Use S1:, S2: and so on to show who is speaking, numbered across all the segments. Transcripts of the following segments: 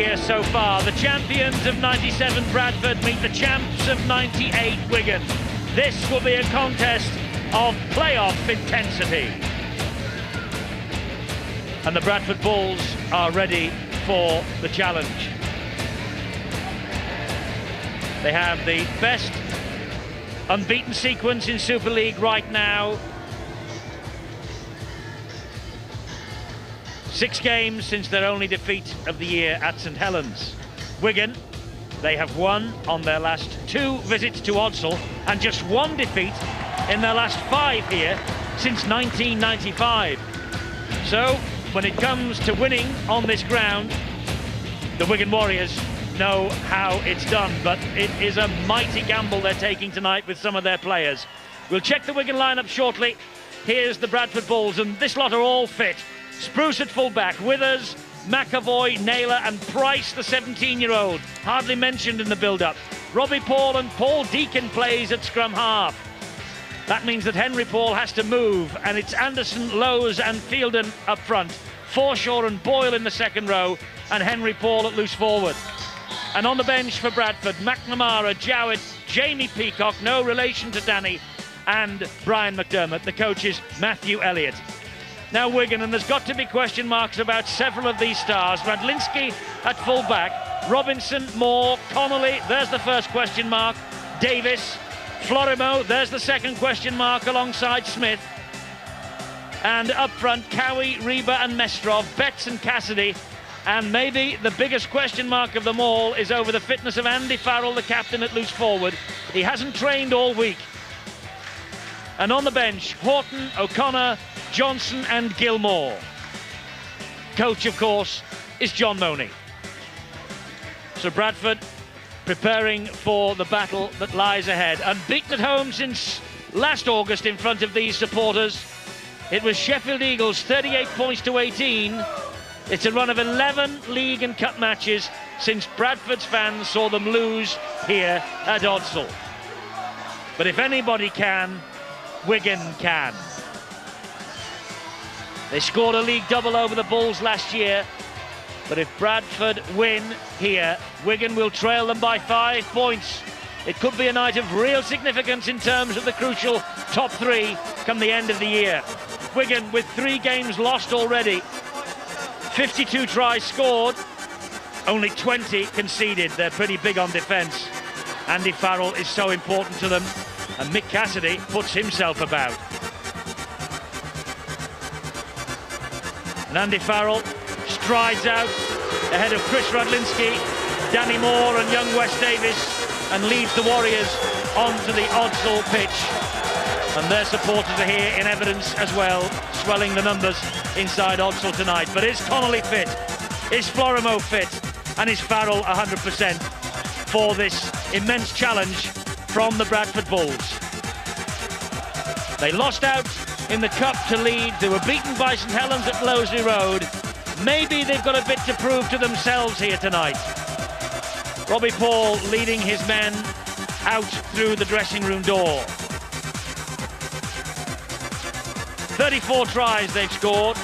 S1: Here so far, the champions of 97 Bradford meet the champs of 98 Wigan. This will be a contest of playoff intensity. And the Bradford Bulls are ready for the challenge. They have the best unbeaten sequence in Super League right now. 6 games since their only defeat of the year at St Helens. Wigan, they have won on their last 2 visits to Odsal and just 1 defeat in their last 5 here since 1995. So, when it comes to winning on this ground, the Wigan Warriors know how it's done, but it is a mighty gamble they're taking tonight with some of their players. We'll check the Wigan lineup shortly. Here's the Bradford Bulls, and this lot are all fit. Spruce at fullback, Withers, McAvoy, Naylor and Price, the 17-year-old, hardly mentioned in the build-up. Robbie Paul and Paul Deacon plays at scrum half. That means that Henry Paul has to move, and it's Anderson, Lowes and Fielden up front. Forshaw and Boyle in the second row, and Henry Paul at loose forward. And on the bench for Bradford, McNamara, Jowett, Jamie Peacock, no relation to Danny, and Brian McDermott. The coach is Matthew Elliott. Now Wigan, and there's got to be question marks about several of these stars. Radlinski at full-back, Robinson, Moore, Connolly, there's the first question mark, Davis, Florimo, there's the second question mark alongside Smith. And up front, Cowie, Reba and Mestrov, Betts and Cassidy. And maybe the biggest question mark of them all is over the fitness of Andy Farrell, the captain at loose forward. He hasn't trained all week. And on the bench, Horton, O'Connor, Johnson and Gilmore. Coach, of course, is John Money. So Bradford preparing for the battle that lies ahead. Unbeaten at home since last August in front of these supporters. It was Sheffield Eagles 38 points to 18. It's a run of 11 league and cup matches since Bradford's fans saw them lose here at Odsal. But if anybody can, Wigan can. They scored a league double over the Bulls last year, but if Bradford win here, Wigan will trail them by 5 points. It could be a night of real significance in terms of the crucial top 3 come the end of the year. Wigan with 3 games lost already, 52 tries scored, only 20 conceded. They're pretty big on defence. Andy Farrell is so important to them, and Mick Cassidy puts himself about. And Andy Farrell strides out ahead of Chris Radlinski, Danny Moore and young Wes Davis, and leads the Warriors onto the Odsal pitch. And their supporters are here in evidence as well, swelling the numbers inside Odsal tonight. But is Connolly fit? Is Florimo fit? And is Farrell 100% for this immense challenge from the Bradford Bulls? They lost out in the Cup to Leeds. They were beaten by St Helens at Loseley Road. Maybe they've got a bit to prove to themselves here tonight. Robbie Paul leading his men out through the dressing room door. 34 tries they've scored,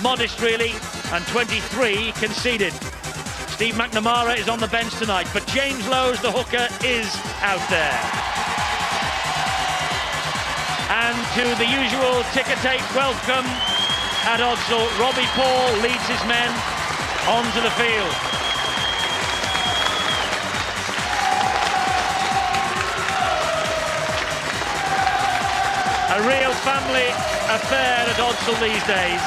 S1: modest really, and 23 conceded. Steve McNamara is on the bench tonight, but James Lowes, the hooker, is out there. And to the usual ticker-tape welcome at Odsal, Robbie Paul leads his men onto the field. A real family affair at Odsal these days.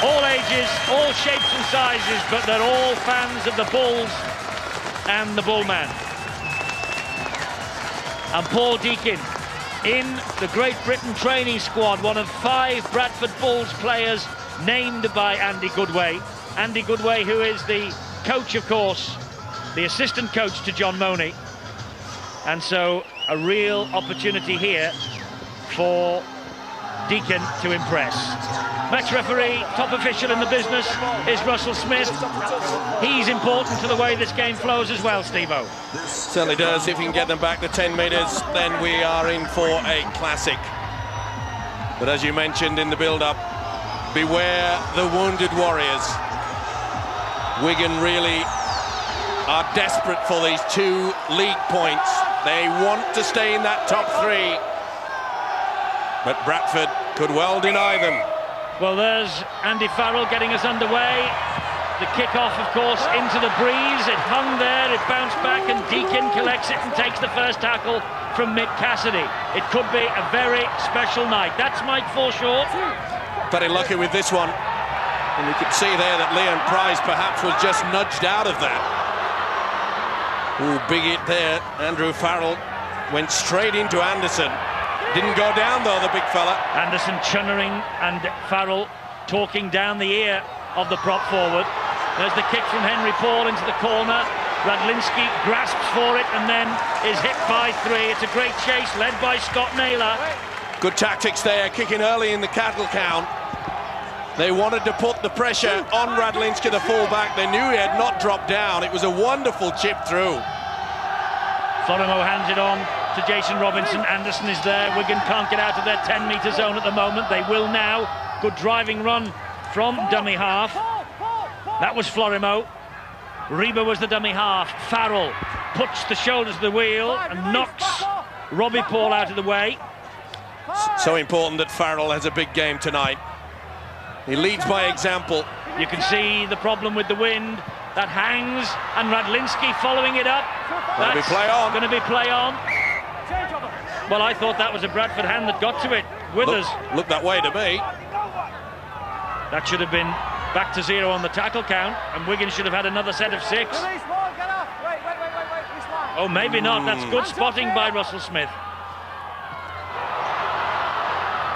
S1: All ages, all shapes and sizes, but they're all fans of the Bulls and the Bullman. And Paul Deacon in the Great Britain training squad, one of 5 Bradford Bulls players named by Andy Goodway. Andy Goodway, who is the coach, of course, the assistant coach to John Money. And so a real opportunity here for Deacon to impress. Match referee, top official in the business, is Russell Smith. He's important to the way this game flows as well, Steve-O.
S2: Certainly does. If he can get them back to 10 metres, then we are in for a classic. But as you mentioned in the build-up, beware the wounded Warriors. Wigan really are desperate for these 2 league points. They want to stay in that top 3. But Bradford could well deny them.
S1: Well, there's Andy Farrell getting us underway. The kick-off, of course, into the breeze. It hung there, it bounced back, and Deacon collects it and takes the first tackle from Mick Cassidy. It could be a very special night. That's Mike Forshaw.
S2: Very lucky with this one. And you could see there that Leon Price perhaps was just nudged out of that. Ooh, big hit there. Andrew Farrell went straight into Anderson. Didn't go down though, the big fella. Anderson chunnering and Farrell talking down the ear of the prop forward. There's the kick from Henry Paul into the corner. Radlinski grasps for it and then is hit by 3. It's a great chase led by Scott Naylor. Good tactics there, kicking early in the cattle count. They wanted to put the pressure on Radlinski, the fullback. They knew he had not dropped down. It was a wonderful chip through. Florimo hands it on to Jason Robinson. Anderson is there. Wigan can't get out of their 10-metre zone at the moment. They will now. Good driving run from dummy half. That was Florimo. Reba was the dummy half. Farrell puts the shoulders to the wheel and knocks Robbie Paul out of the way. So important that Farrell has a big game tonight. He leads by example. You can see the problem with the wind. That hangs, and Radlinski following it up. That's going to be play on. Well, I thought that was a Bradford hand that got to it. Withers. Looked that way to me. That should have been back to 0 on the tackle count, and Wigan should have had another set of 6. Oh, maybe not. That's good spotting by Russell Smith.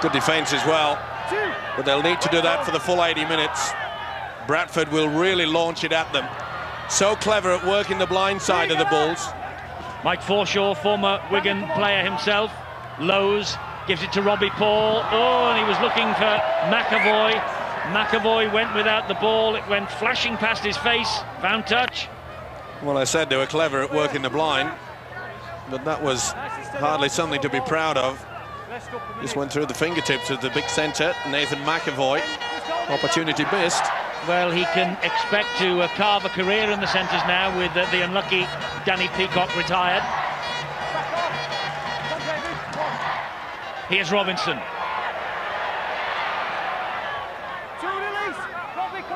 S2: Good defence as well. But they'll need to do that for the full 80 minutes. Bradford will really launch it at them. So clever at working the blind side of the Bulls. Mike Forshaw, former Wigan player himself. Lowe's gives it to Robbie Paul. Oh, and he was looking for McAvoy. McAvoy went without the ball. It went flashing past his face. Found touch. Well, I said they were clever at working the blind. But that was hardly something to be proud of. Just went through the fingertips of the big centre, Nathan McAvoy. Opportunity missed. Well, he can expect to carve a career in the centres now with the unlucky Danny Peacock retired. Here's Robinson.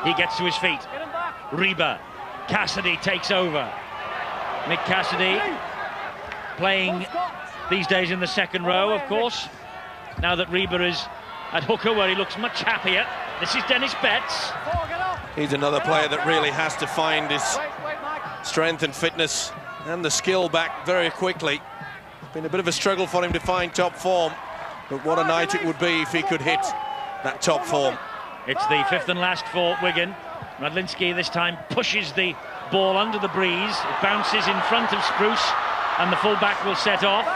S2: He gets to his feet. Reba. Cassidy takes over. Mick Cassidy playing these days in the second row, of course. Now that Reba is at hooker, where he looks much happier. This is Dennis Betts. He's another player that really has to find his strength and fitness and the skill back very quickly. Been a bit of a struggle for him to find top form, but what a night it would be if he could hit that top form. It's the 5th and last for Wigan. Radlinski this time pushes the ball under the breeze. It bounces in front of Spruce, and the fullback will set off.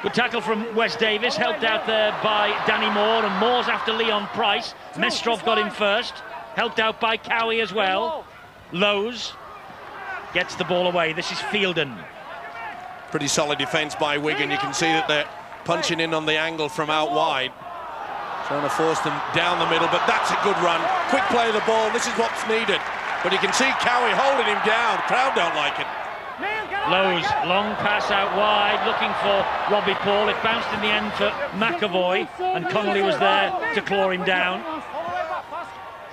S2: Good tackle from Wes Davis, helped out there by Danny Moore, and Moore's after Leon Price. Mestrov got him first, helped out by Cowie as well. Lowe's gets the ball away. This is Fielden. Pretty solid defence by Wigan. You can see that they're punching in on the angle from out wide, trying to force them down the middle, but that's a good run. Quick play of the ball, this is what's needed. But you can see Cowie holding him down. Crowd don't like it. Lowe's long pass out wide, looking for Robbie Paul. It bounced in the end for McAvoy, and Connolly was there to claw him down.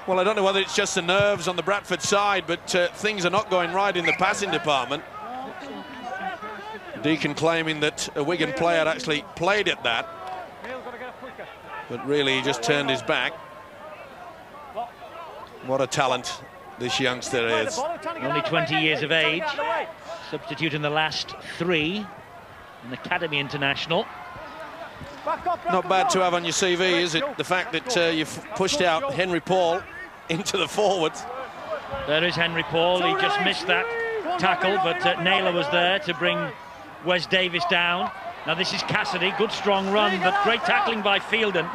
S2: Well, I don't know whether it's just the nerves on the Bradford side, but things are not going right in the passing department. Deacon claiming that a Wigan player actually played at that, but really he just turned his back. What a talent this youngster is. Only 20 years of age. Substitute in the last 3. An Academy International. Not bad to have on your CV, is it? The fact that you've pushed out Henry Paul into the forwards. There is Henry Paul. He just missed that tackle, but Naylor was there to bring Wes Davis down. Now this is Cassidy. Good strong run, but great tackling by Fielden.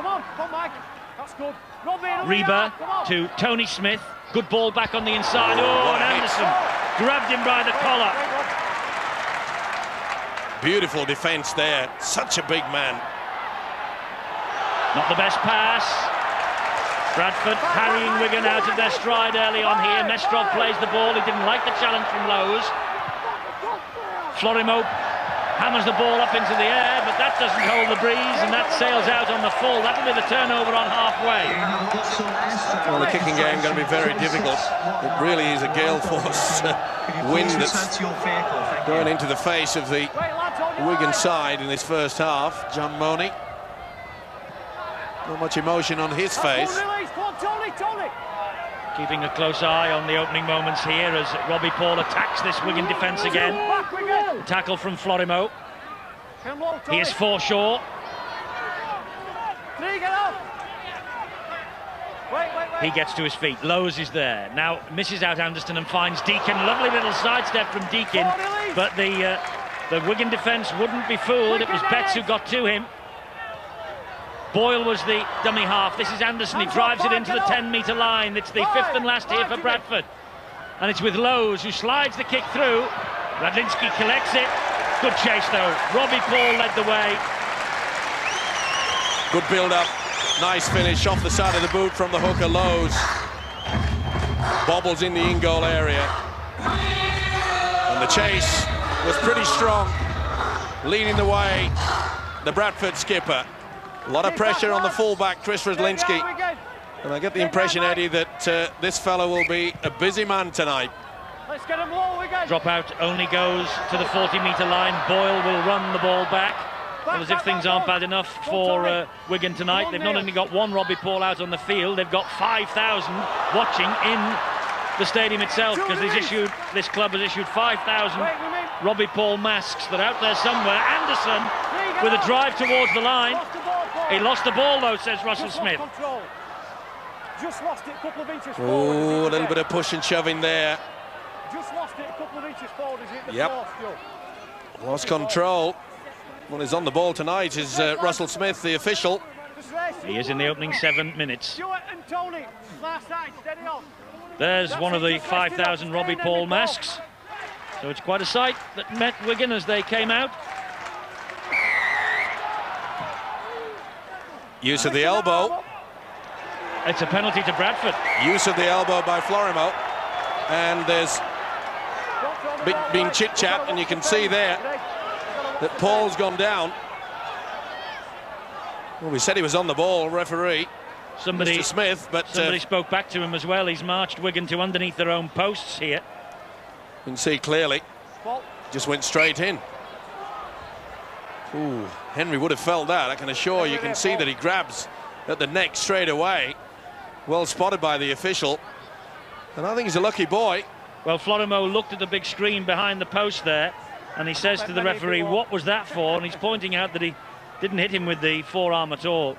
S2: Reba to Tony Smith. Good ball back on the inside. Oh, and Anderson grabbed him by the collar. Beautiful defence there. Such a big man. Not the best pass.
S1: Bradford harrying Wigan out of their stride early on here. Mestrov plays the ball. He didn't like the challenge from Lowe's. Florimo hammers the ball up into the air, but that doesn't hold the breeze, and that sails out on the full. That'll be the turnover on halfway.
S2: Well, the kicking game going to be very difficult. It really is a gale force wind that's going into the face of the Wigan side in this first half. John Money, not much emotion on his face.
S1: Keeping a close eye on the opening moments here as Robbie Paul attacks this Wigan defence again. A tackle from Florimo. Here's Forshaw. He gets to his feet. Lowe's is there. Now misses out Anderson and finds Deacon. Lovely little sidestep from Deacon, but the Wigan defence wouldn't be fooled. It was Betts who got to him. Boyle was the dummy half. This is Anderson. He drives it into the 10-metre line. It's the fifth and last here for Bradford. And it's with Lowe's who slides the kick through. Radlinski collects it. Good chase though. Robbie Paul led the way.
S2: Good build-up. Nice finish off the side of the boot from the hooker Lowe's. Bobbles in the in-goal area. And the chase was pretty strong. Leading the way, the Bradford skipper. A lot of pressure on the fullback, Chris Radlinski. And I get the impression, Eddie, that this fellow will be a busy man tonight.
S3: Let's get him low, Wigan.
S1: Drop out only goes to the 40-metre line. Boyle will run the ball back. Well, as if things aren't bad enough for Wigan tonight. They've not only got one Robbie Paul out on the field, they've got 5,000 watching in the stadium itself, because this club has issued 5,000 Robbie Paul masks. They're out there somewhere. Anderson with a drive towards the line. He lost the ball though, says Russell Smith.
S3: Just lost it a couple of inches forward.
S2: Oh, a little bit of push and shoving there.
S3: Just lost it a couple of inches forward. Is it
S2: Yep. Lost control. Well, he's on the ball tonight is Russell Smith, the official.
S1: He is in the opening 7 minutes.
S3: Stuart and Tony, last side, steady on.
S1: There's one of the 5,000 Robbie Paul masks. So it's quite a sight that met Wigan as they came out.
S2: Use of the elbow.
S1: It's a penalty to Bradford.
S2: Use of the elbow by Florimo. And there's been chit-chat, and you can see there that Paul's gone down. Well, we said he was on the ball, referee. Mr. Smith, but
S1: somebody spoke back to him as well. He's marched Wigan to underneath their own posts here.
S2: You can see clearly. Just went straight in. Ooh, Henry would have felt that, I can assure you. You can see that he grabs at the neck straight away. Well spotted by the official. And I think he's a lucky boy.
S1: Well, Florimo looked at the big screen behind the post there, and he says to the referee, what was that for? And he's pointing out that he didn't hit him with the forearm at all.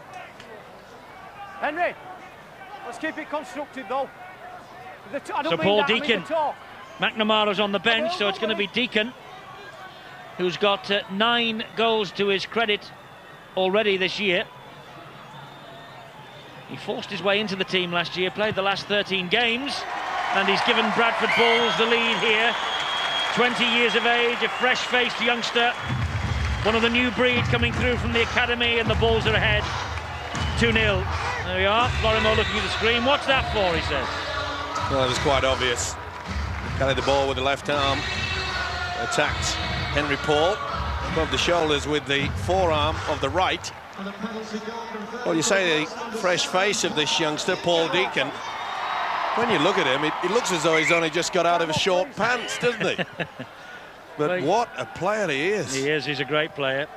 S3: Henry, let's keep it constructive though.
S1: So Paul Deacon, McNamara's on the bench, so it's going to be Deacon, who's got 9 goals to his credit already this year. He forced his way into the team last year, played the last 13 games, and he's given Bradford Bulls the lead here. 20 years of age, a fresh-faced youngster, one of the new breed coming through from the academy, and the Bulls are ahead 2-0. There we are, Florimo looking at the screen. What's that for, he says.
S2: Well, it was quite obvious. Carried the ball with the left arm, attacked Henry Paul above the shoulders with the forearm of the right. Well, you say the fresh face of this youngster, Paul Deacon. When you look at him, it looks as though he's only just got out of his short pants, doesn't he? But what a player he is.
S1: He is, he's a great player.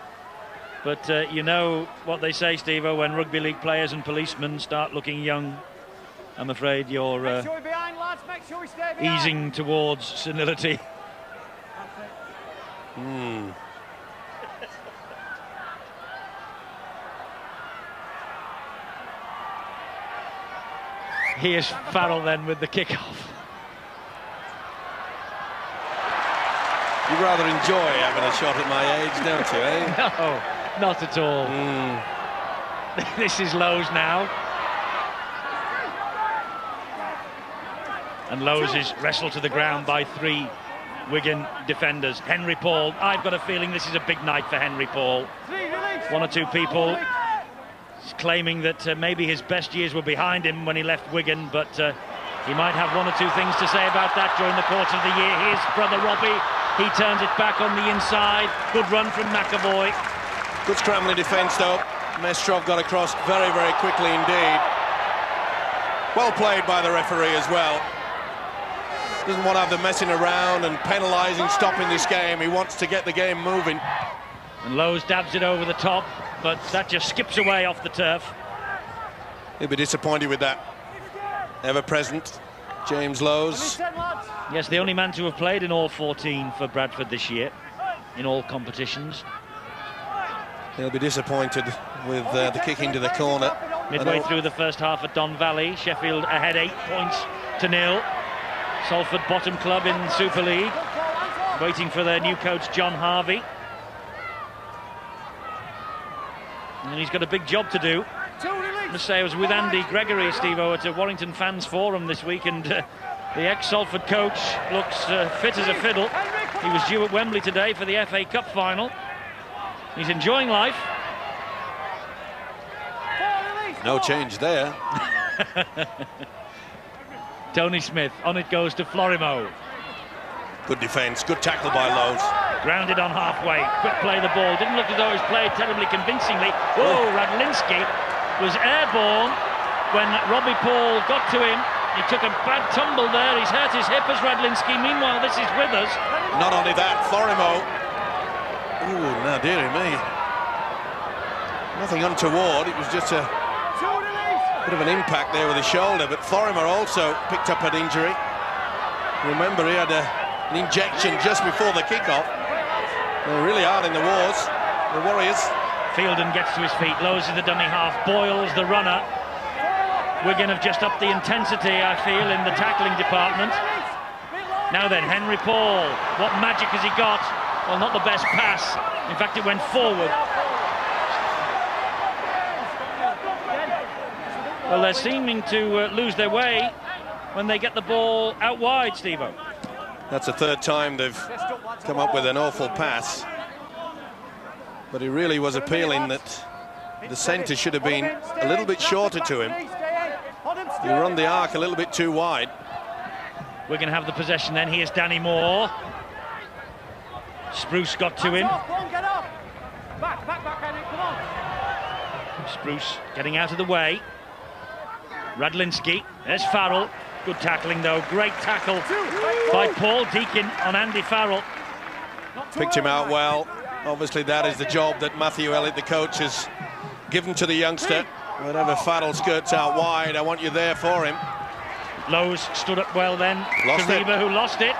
S1: But you know what they say, Steve-o, when rugby league players and policemen start looking young, I'm afraid you're easing towards senility. Here's Farrell then with the kick-off.
S2: You rather enjoy having a shot at my age, don't you, eh?
S1: No, not at all. This is Lowe's now. And Lowe's is wrestled to the ground by 3 Wigan defenders. Henry Paul, I've got a feeling this is a big night for Henry Paul. 1 or 2 people He's claiming that maybe his best years were behind him when he left Wigan, but he might have one or two things to say about that during the course of the year. Here's brother Robbie. He turns it back on the inside. Good run from McAvoy.
S2: Good scrambling defence, though. Mestrov got across very, very quickly indeed. Well played by the referee as well. Doesn't want to have the messing around and penalising, stopping this game. He wants to get the game moving.
S1: And Lowe's dabs it over the top, but that just skips away off the turf.
S2: He'll be disappointed with that. Ever present, James Lowe's.
S1: Yes, the only man to have played in all 14 for Bradford this year, in all competitions.
S2: He'll be disappointed with the kick into the corner.
S1: Midway through the first half at Don Valley, Sheffield ahead 8 points to 0. Salford bottom club in Super League, waiting for their new coach John Harvey. And he's got a big job to do. I must say I was with Andy Gregory, Steve-O, at a Warrington Fans Forum this week, and the ex-Salford coach looks fit as a fiddle. He was due at Wembley today for the FA Cup final. He's enjoying life.
S2: No change there.
S1: Tony Smith, on it goes to Florimo.
S2: Good defence, good tackle by Lowe's.
S1: Grounded on halfway, quick play the ball. Didn't look as though it was played terribly convincingly. Whoa, Radlinski was airborne when Robbie Paul got to him. He took a bad tumble there. He's hurt his hip as Radlinski. Meanwhile, this is Withers.
S2: Not only that, Florimo. Ooh, now dearie me. Nothing untoward. It was just a bit of an impact there with his shoulder, but Thorimer also picked up an injury. Remember, he had an injection just before the kickoff. They're really hard in the wars, the Warriors.
S1: Fielden gets to his feet, lowers the dummy half, Boyle's the runner. Wigan have just upped the intensity, I feel, in the tackling department. Now then, Henry Paul, what magic has he got? Well, not the best pass. In fact, it went forward. Well, they're seeming to lose their way when they get the ball out wide, Steve-O.
S2: That's the third time they've come up with an awful pass. But he really was appealing that the centre should have been a little bit shorter to him. He run the arc a little bit too wide.
S1: We're going to have the possession then. Here's Danny Moore. Spruce got to him. Spruce getting out of the way. Radlinski, there's Farrell. Good tackling though, great tackle by Paul Deakin on Andy Farrell.
S2: Picked him out well. Obviously that is the job that Matthew Elliott, the coach, has given to the youngster. Whenever Farrell skirts out wide, I want you there for him.
S1: Lowe's stood up well then.
S2: Lost it.
S1: Kariba, who lost it.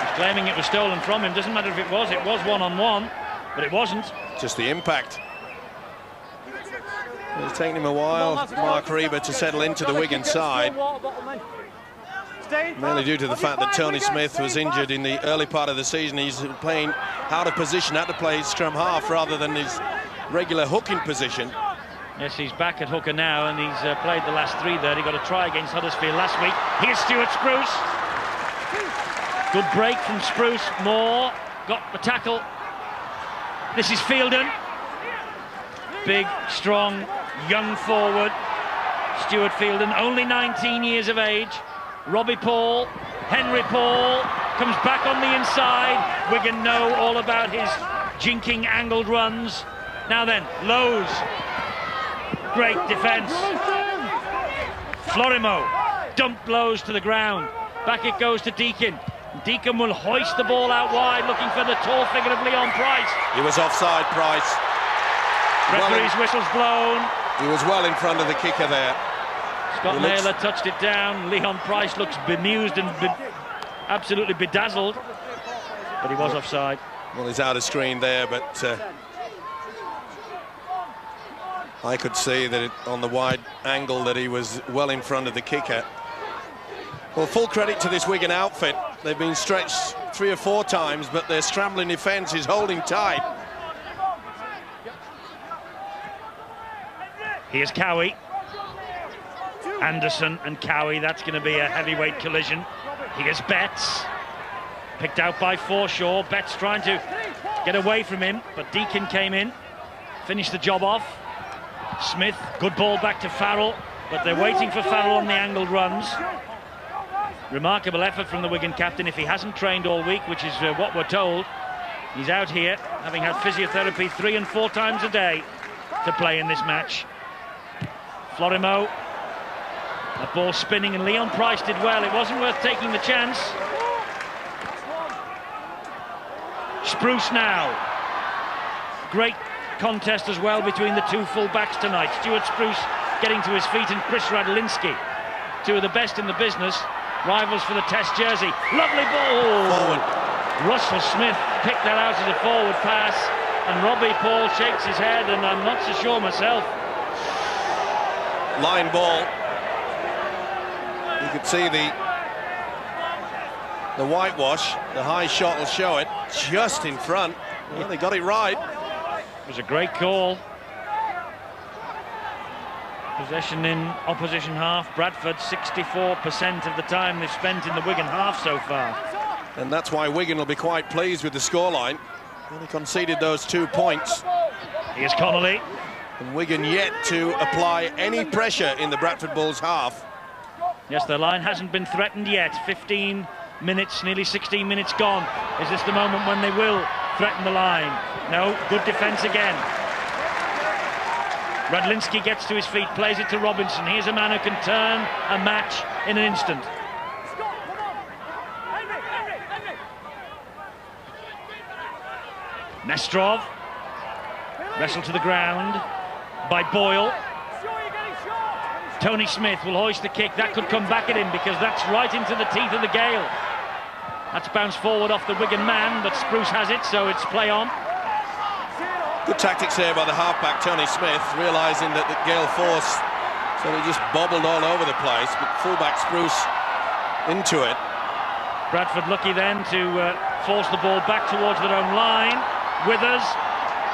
S1: He's claiming it was stolen from him. Doesn't matter if it was one-on-one, but it wasn't.
S2: Just the impact. It's taken him a while, Mark Reba, to settle into the Wigan side. Mainly due to the fact that Tony Smith was injured in the early part of the season. He's playing out of position, had to play scrum half rather than his regular hooking position.
S1: Yes, he's back at hooker now, and he's played the last 3 there. He got a try against Huddersfield last week. Here's Stuart Spruce. Good break from Spruce. Moore got the tackle. This is Fielden. Big, strong, young forward. Stuart Fielden, only 19 years of age. Robbie Paul, Henry Paul, comes back on the inside. Wigan know all about his jinking angled runs. Now then, Lowe's. Great defence. Florimo dumped Lowe's to the ground. Back it goes to Deakin. Deakin will hoist the ball out wide, looking for the tall figure of Leon Price.
S2: He was offside, Price.
S1: Referee's whistle's blown.
S2: He was well in front of the kicker there.
S1: Scott Naylor touched it down. Leon Price looks bemused and absolutely bedazzled, but he was offside.
S2: Well, he's out of screen there, but I could see that on the wide angle that he was well in front of the kicker. Well, full credit to this Wigan outfit. They've been stretched 3 or 4 times, but their scrambling defence is holding tight.
S1: Here's Cowie. Anderson and Cowie, that's going to be a heavyweight collision. Here's Betts. Picked out by Forshaw. Betts trying to get away from him, but Deakin came in. finish the job off. Smith, good ball back to Farrell, but they're waiting for Farrell on the angled runs. Remarkable effort from the Wigan captain. If he hasn't trained all week, which is what we're told, he's out here having had physiotherapy 3 and 4 times a day to play in this match. Florimo, that ball spinning, and Leon Price did well. It wasn't worth taking the chance. Spruce now. Great contest as well between the two full-backs tonight. Stuart Spruce getting to his feet, and Chris Radlinski, two of the best in the business, rivals for the Test jersey. Lovely ball!
S2: Forward.
S1: Russell Smith picked that out as a forward pass, and Robbie Paul shakes his head, and I'm not so sure myself.
S2: Line ball. You could see the whitewash. The high shot will show it just in front. Well, they got it right.
S1: It was a great call. Possession in opposition half. Bradford 64% of the time they've spent in the Wigan half so far.
S2: And that's why Wigan will be quite pleased with the scoreline. They conceded those 2 points.
S1: Here's Connolly.
S2: And Wigan yet to apply any pressure in the Bradford Bulls half.
S1: Yes, the line hasn't been threatened yet. 15 minutes, nearly 16 minutes gone. Is this the moment when they will threaten the line? No, good defence again. Radlinski gets to his feet, plays it to Robinson. Here's a man who can turn a match in an instant. Nestrov, wrestled to the ground by Boyle. Tony Smith will hoist the kick. That could come back at him, because that's right into the teeth of the gale. That's bounced forward off the Wigan man, but Spruce has it, so it's play on.
S2: Good tactics here by the halfback Tony Smith, realising that the gale force, so he just bobbled all over the place, but fullback Spruce into it.
S1: Bradford lucky then to force the ball back towards their own line. Withers,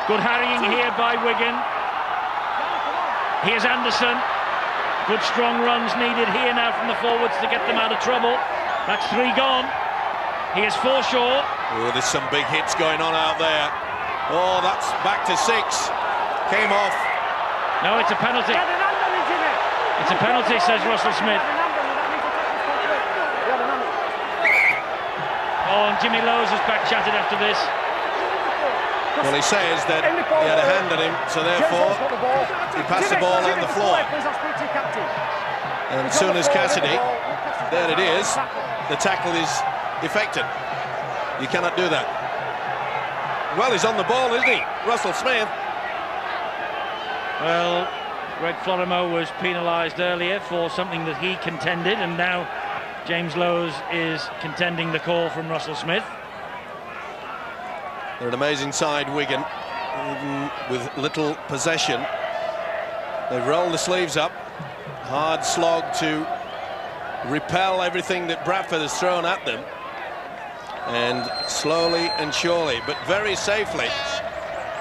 S1: good harrying here by Wigan. Here's Anderson. Good strong runs needed here now from the forwards to get them out of trouble. That's 3 gone. Here's Forshaw.
S2: Oh, there's some big hits going on out there. Oh, that's back to 6. Came off.
S1: No, it's a penalty. It's a penalty, says Russell Smith. Oh, and Jimmy Lowes has back chatted after this.
S2: Well, he says that he had a hand on him, so therefore he passed the ball on the floor. And as soon as Cassidy, there it is, the tackle is effected. You cannot do that. Well, he's on the ball, isn't he? Russell Smith.
S1: Well, Greg Florimo was penalised earlier for something that he contended, and now James Lowes is contending the call from Russell Smith.
S2: They're an amazing side, Wigan, even with little possession. They roll the sleeves up. Hard slog to repel everything that Bradford has thrown at them. And slowly and surely, but very safely,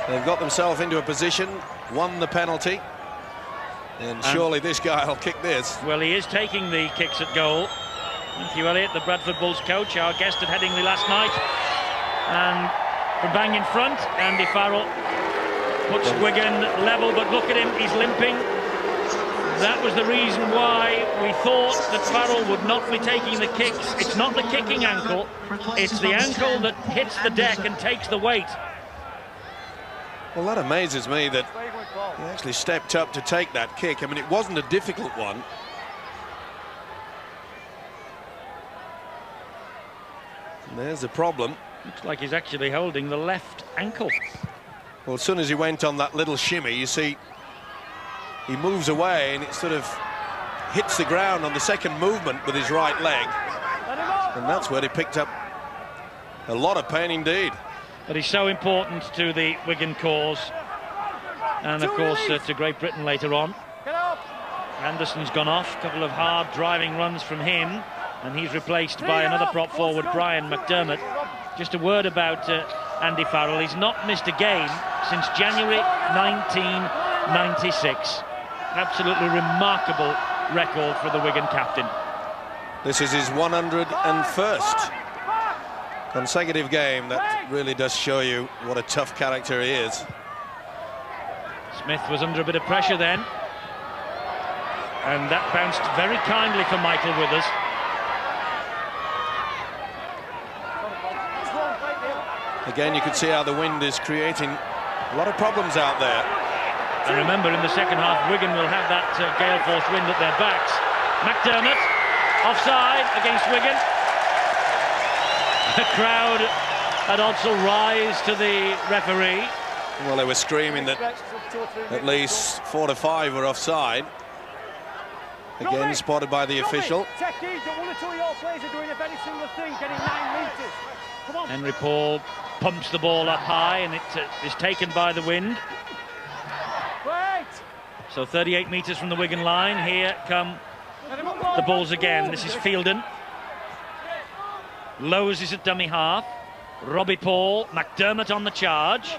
S2: they've got themselves into a position, won the penalty. And surely this guy will kick this.
S1: Well, he is taking the kicks at goal. Matthew Elliott, the Bradford Bulls coach, our guest at Headingley last night. And from bang in front, Andy Farrell puts Wigan level, but look at him, he's limping. That was the reason why we thought that Farrell would not be taking the kicks. It's not the kicking ankle, it's the ankle that hits the deck and takes the weight.
S2: Well, that amazes me that he actually stepped up to take that kick. I mean, it wasn't a difficult one. And there's the problem.
S1: Looks like he's actually holding the left ankle.
S2: Well, as soon as he went on that little shimmy, you see, he moves away and it sort of hits the ground on the second movement with his right leg. And that's where he picked up a lot of pain indeed.
S1: But he's so important to the Wigan cause. And, of course, to Great Britain later on. Anderson's gone off. A couple of hard driving runs from him. And he's replaced by another prop forward, Brian McDermott. Just a word about Andy Farrell. He's not missed a game since January 1996. Absolutely remarkable record for the Wigan captain.
S2: This is his 101st consecutive game. That really does show you what a tough character he is.
S1: Smith was under a bit of pressure then. And that bounced very kindly for Michael Withers.
S2: Again, you could see how the wind is creating a lot of problems out there.
S1: And remember, in the second half, Wigan will have that gale force wind at their backs. McDermott, offside against Wigan. The crowd at Odsal rise to the referee.
S2: Well, they were screaming that at least 4 to 5 were offside. Again, spotted by the official.
S1: Henry Paul pumps the ball up high, and it is taken by the wind. So 38 metres from the Wigan line. Here come the Bulls again. This is Fielden. Lowe's is at dummy half. Robbie Paul, McDermott on the charge.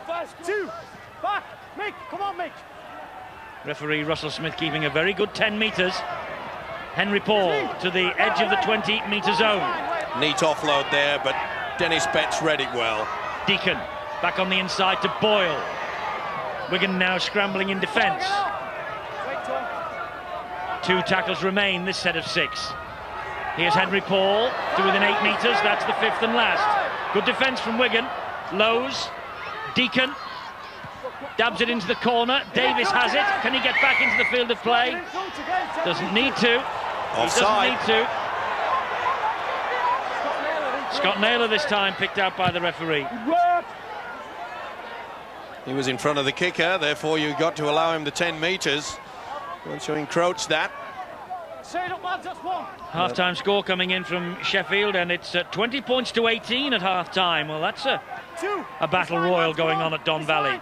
S3: Back, Mick, come on, Mick.
S1: Referee Russell Smith keeping a very good 10 metres. Henry Paul to the edge of the 20-metre zone.
S2: Neat offload there, but Dennis Betts read it well.
S1: Deacon back on the inside to Boyle. Wigan now scrambling in defence. 2 tackles remain this set of 6. Here's Henry Paul to within 8 metres. That's the 5th and last. Good defence from Wigan. Lowe's, Deacon dabs it into the corner. Davis has it. Can he get back into the field of play? Doesn't need to.
S2: Offside.
S1: He doesn't need to. Scott Naylor this time picked out by the referee.
S2: He was in front of the kicker, therefore you got to allow him the 10 metres. Once you encroach that.
S1: Half-time score coming in from Sheffield, and it's 20 points to 18 at half-time. Well, that's a battle royal going on at Don Valley.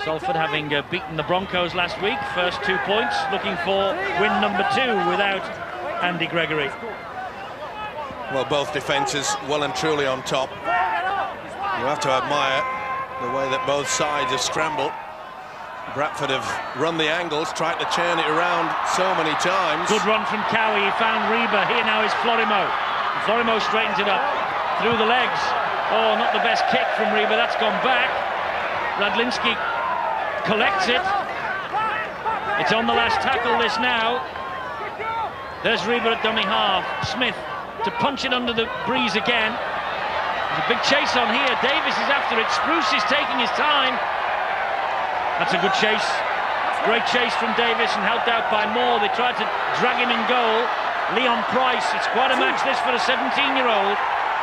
S1: Salford having beaten the Broncos last week, first 2 points, looking for win number 2 without Andy Gregory.
S2: Well, both defences well and truly on top. You have to admire the way that both sides have scrambled. Bradford have run the angles, tried to churn it around so many times.
S1: Good run from Cowie, he found Reba. Here now is Florimo. Florimo straightens it up through the legs. Oh, not the best kick from Reba, that's gone back. Radlinski collects it. It's on the last tackle, this now. There's Reba at dummy half. Smith to punch it under the breeze again. There's a big chase on here. Davis is after it. Spruce is taking his time. That's a good chase. Great chase from Davis and helped out by Moore. They tried to drag him in goal. Leon Price, it's quite a match this for a 17-year-old.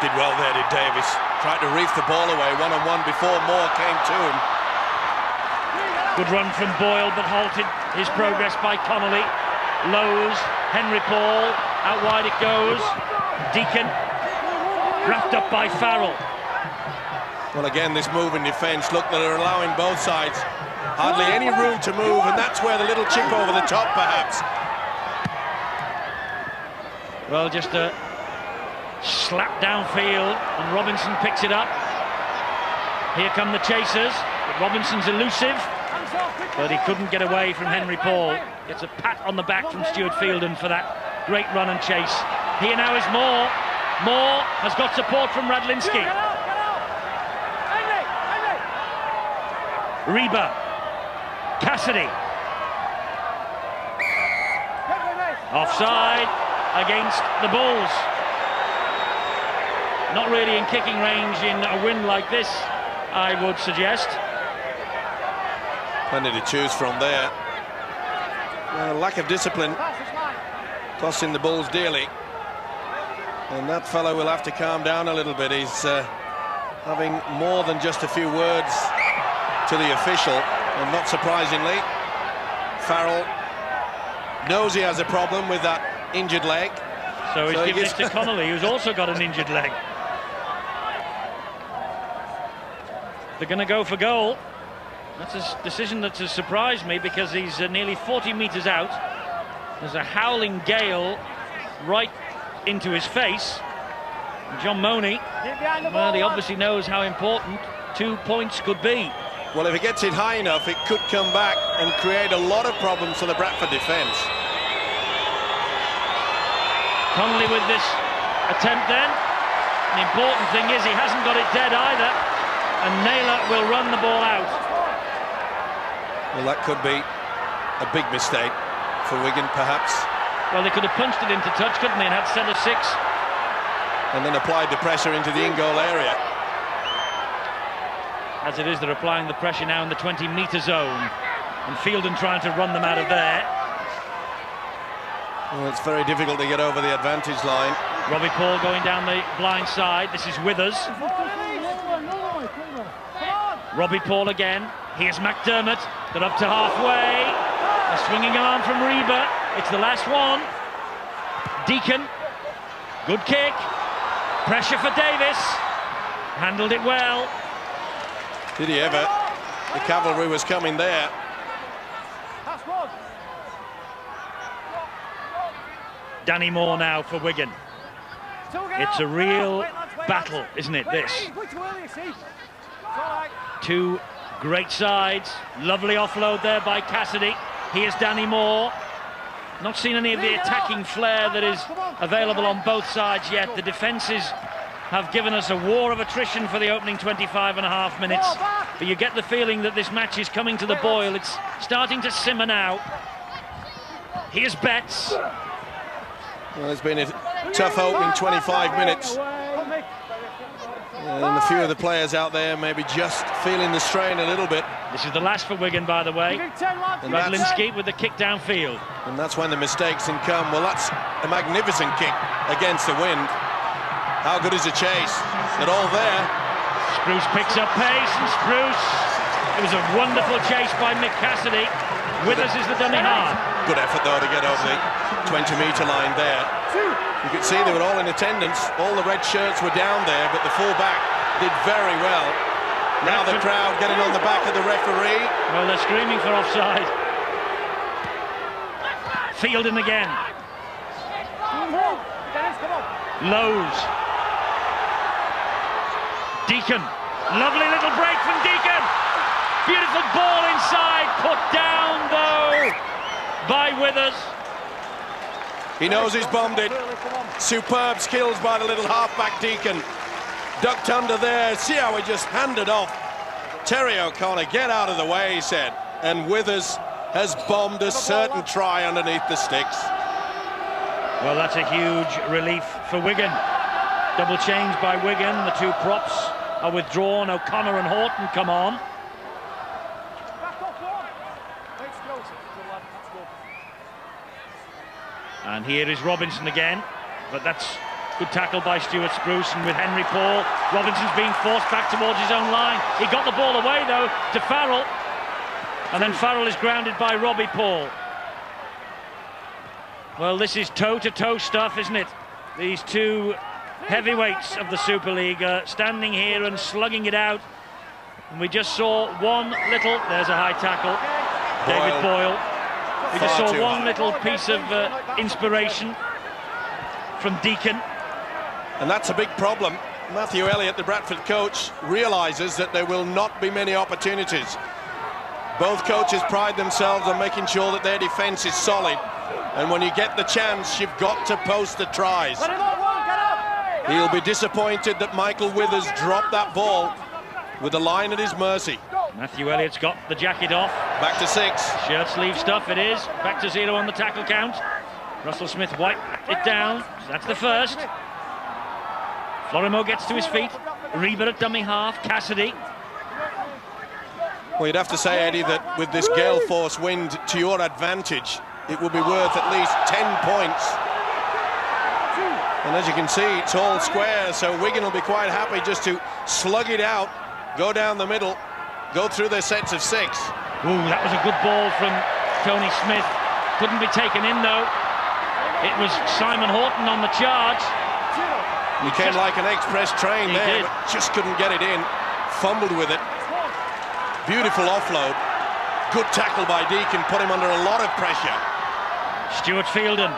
S2: Did well there, did Davis. Tried to reef the ball away one-on-one before Moore came to him.
S1: Good run from Boyle, but halted his progress by Connolly. Lowe's, Henry Paul, out wide it goes. Deacon, wrapped up by Farrell.
S2: Well, again, this move in defence, look, they're allowing both sides hardly any room to move, and that's where the little chip over the top, perhaps.
S1: Well, just a slap downfield, and Robinson picks it up. Here come the chasers, but Robinson's elusive, but he couldn't get away from Henry Paul. Gets a pat on the back from Stuart Fielden for that great run and chase. Here now is Moore. Moore has got support from Radlinski. Reba, Cassidy. Offside against the Bulls. Not really in kicking range in a win like this, I would suggest.
S2: Plenty to choose from there. Lack of discipline costing the Bulls dearly. And that fellow will have to calm down a little bit. He's having more than just a few words to the official, and not surprisingly, Farrell knows he has a problem with that injured leg.
S1: So he's giving it to Connolly, who's also got an injured leg. They're going to go for goal. That's a decision that has surprised me, because he's nearly 40 metres out. There's a howling gale right into his face. And John Money, well, he obviously knows how important 2 points could be.
S2: Well, if he gets it high enough, it could come back and create a lot of problems for the Bradford defence.
S1: Connolly with this attempt then. The important thing is he hasn't got it dead either, and Naylor will run the ball out.
S2: Well, that could be a big mistake for Wigan, perhaps.
S1: Well, they could have punched it into touch, couldn't they, and had centre six.
S2: And then applied the pressure into the in-goal area.
S1: As it is, they're applying the pressure now in the 20-metre zone. And Fielden trying to run them out of there.
S2: Well, it's very difficult to get over the advantage line.
S1: Robbie Paul going down the blind side. This is Withers. Robbie Paul again. Here's McDermott. They're up to halfway. A swinging arm from Reba. It's the last one. Deacon. Good kick. Pressure for Davis. Handled it well.
S2: Did he ever? The cavalry was coming there.
S1: Danny Moore now for Wigan. It's a real battle, isn't it, this? Two great sides. Lovely offload there by Cassidy. Here's Danny Moore. Not seen any of the attacking flair that is available on both sides yet. The defences have given us a war of attrition for the opening 25.5 minutes. But you get the feeling that this match is coming to the boil. It's starting to simmer now. Here's Betts.
S2: Well, it's been a tough opening 25 minutes. And a few of the players out there maybe just feeling the strain a little bit.
S1: This is the last for Wigan, by the way. Radlinski with the kick downfield.
S2: And that's when the mistakes can come. Well, that's a magnificent kick against the wind. How good is the chase? They're all there.
S1: Spruce picks up pace, and Spruce. It was a wonderful chase by Mick Cassidy. Withers is the dummy half.
S2: Good effort, though, to get over the 20-metre line there. You could see they were all in attendance. All the red shirts were down there, but the full-back did very well. Now the crowd getting on the back of the referee.
S1: Well, they're screaming for offside. Fielden again. Lowe's. Deacon. Lovely little break from Deacon. Beautiful ball inside. Put down, though, by Withers.
S2: He knows he's bombed it. Superb skills by the little halfback Deacon. Ducked under there. See how he just handed off. Terry O'Connor, get out of the way, he said. And Withers has bombed a certain try underneath the sticks.
S1: Well, that's a huge relief for Wigan. Double change by Wigan. The two props are withdrawn. O'Connor and Horton come on. And here is Robinson again, but that's good tackle by Stuart Spruce, and with Henry Paul, Robinson's being forced back towards his own line. He got the ball away, though, to Farrell, and then Farrell is grounded by Robbie Paul. Well, this is toe-to-toe stuff, isn't it? These two heavyweights of the Super League standing here and slugging it out. And we just saw one little... There's a high tackle. David Boyle. We just saw one little piece of inspiration from Deacon.
S2: And that's a big problem. Matthew Elliott, the Bradford coach, realises that there will not be many opportunities. Both coaches pride themselves on making sure that their defence is solid. And when you get the chance, you've got to post the tries. He'll be disappointed that Michael Withers dropped that ball with the line at his mercy.
S1: Matthew Elliott's got the jacket off.
S2: Back to 6.
S1: Shirt sleeve stuff it is. Back to 0 on the tackle count. Russell Smith wiped it down. That's the first. Florimo gets to his feet. Reba at dummy half. Cassidy.
S2: Well, you'd have to say, Eddie, that with this gale force wind to your advantage, it will be worth at least 10 points. And as you can see, it's all square, so Wigan will be quite happy just to slug it out, go down the middle, go through their sets of 6.
S1: Ooh, that was a good ball from Tony Smith. Couldn't be taken in, though. It was Simon Horton on the charge.
S2: He came like an express train there, but just couldn't get it in. Fumbled with it. Beautiful offload. Good tackle by Deacon, put him under a lot of pressure.
S1: Stuart Fielden.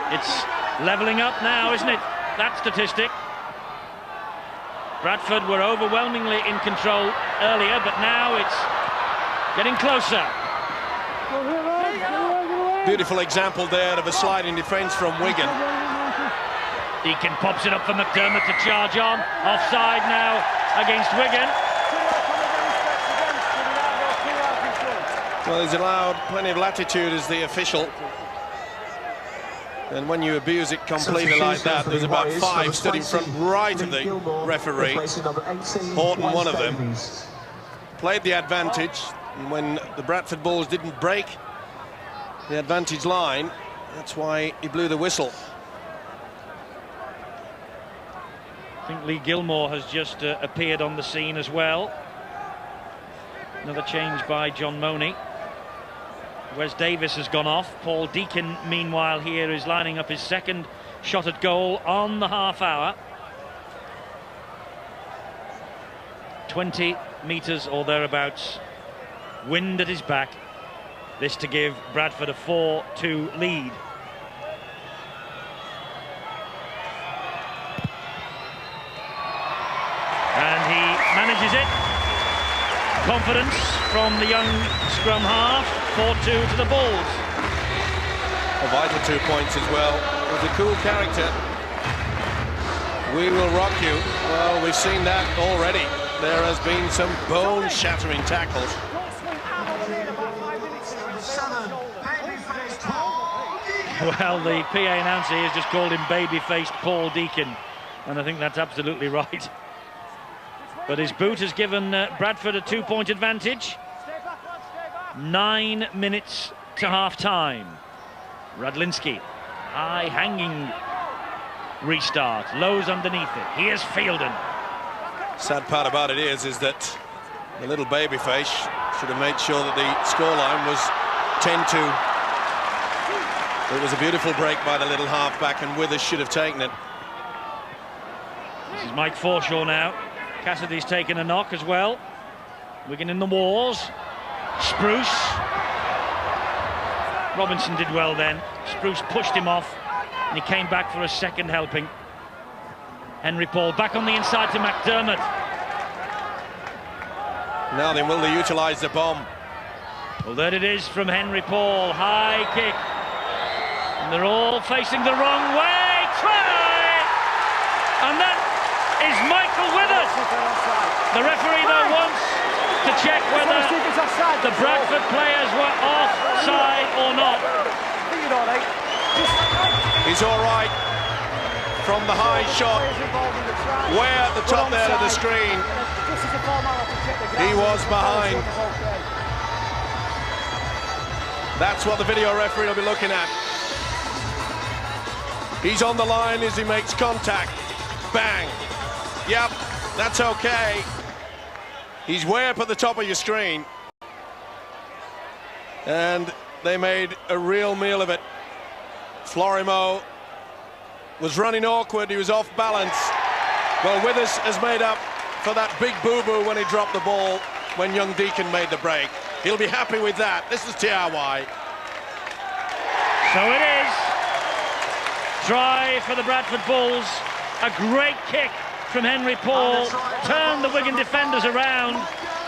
S1: It's levelling up now, isn't it? That statistic. Bradford were overwhelmingly in control earlier, but now it's getting closer.
S2: Beautiful example there of a sliding defence from Wigan.
S1: Deacon pops it up for McDermott to charge on. Offside now against Wigan.
S2: Well, he's allowed plenty of latitude as the official. And when you abuse it completely like that, there's about 5 stood in front right of the referee. Horton, one of them, played the advantage. And when the Bradford Bulls didn't break the advantage line, that's why he blew the whistle.
S1: I think Lee Gilmore has just appeared on the scene as well. Another change by John Money. Wes Davis has gone off. Paul Deacon, meanwhile, here is lining up his second shot at goal on the half hour. 20 metres or thereabouts. Wind at his back. This to give Bradford a 4-2 lead. And he manages it. Confidence from the young scrum half. 4-2 to the Bulls.
S2: A vital 2 points as well. With a cool character. We will rock you. Well, we've seen that already. There has been some bone-shattering tackles.
S1: Well, the PA announcer has just called him baby-faced Paul Deacon, and I think that's absolutely right. But his boot has given Bradford a 2-point advantage. 9 minutes to half-time. Radlinski, high-hanging restart, Lowe's underneath it. Here's Fielden.
S2: Sad part about it is that the little babyface should have made sure that the scoreline was 10-2. It was a beautiful break by the little halfback, and Withers should have taken it.
S1: This is Mike Forshaw now. Cassidy's taken a knock as well. Wigan in the wars. Spruce. Robinson did well then. Spruce pushed him off, and he came back for a second helping. Henry Paul back on the inside to McDermott.
S2: Now then, will they utilise the bomb?
S1: Well, there it is from Henry Paul. High kick. And they're all facing the wrong way. Try! And that is Michael Withers. The referee, though, wants to check whether the Bradford players were offside or not.
S2: He's all right from the high shot, way at the top there of the screen. He was behind. That's what the video referee will be looking at. He's on the line as he makes contact. Bang. Yep, that's okay. He's way up at the top of your screen. And they made a real meal of it. Florimo was running awkward, he was off balance. Well, Withers has made up for that big boo-boo when he dropped the ball when young Deacon made the break. He'll be happy with that. This is TRY.
S1: So it is. Try for the Bradford Bulls. A great kick from Henry Paul. Turned the Wigan defenders around,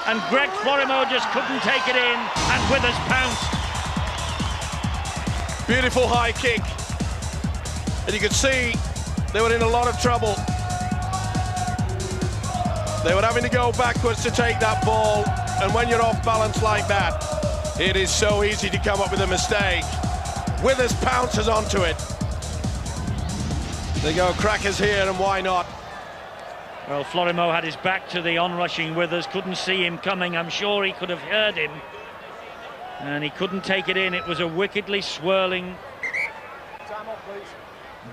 S1: and Greg Florimo just couldn't take it in, and Withers pounced.
S2: Beautiful high kick. And you could see they were in a lot of trouble. They were having to go backwards to take that ball, and when you're off balance like that, it is so easy to come up with a mistake. Withers pounces onto it. They go crackers here, and why not?
S1: Well, Florimo had his back to the onrushing Withers, couldn't see him coming. I'm sure he could have heard him, and he couldn't take it in. It was a wickedly swirling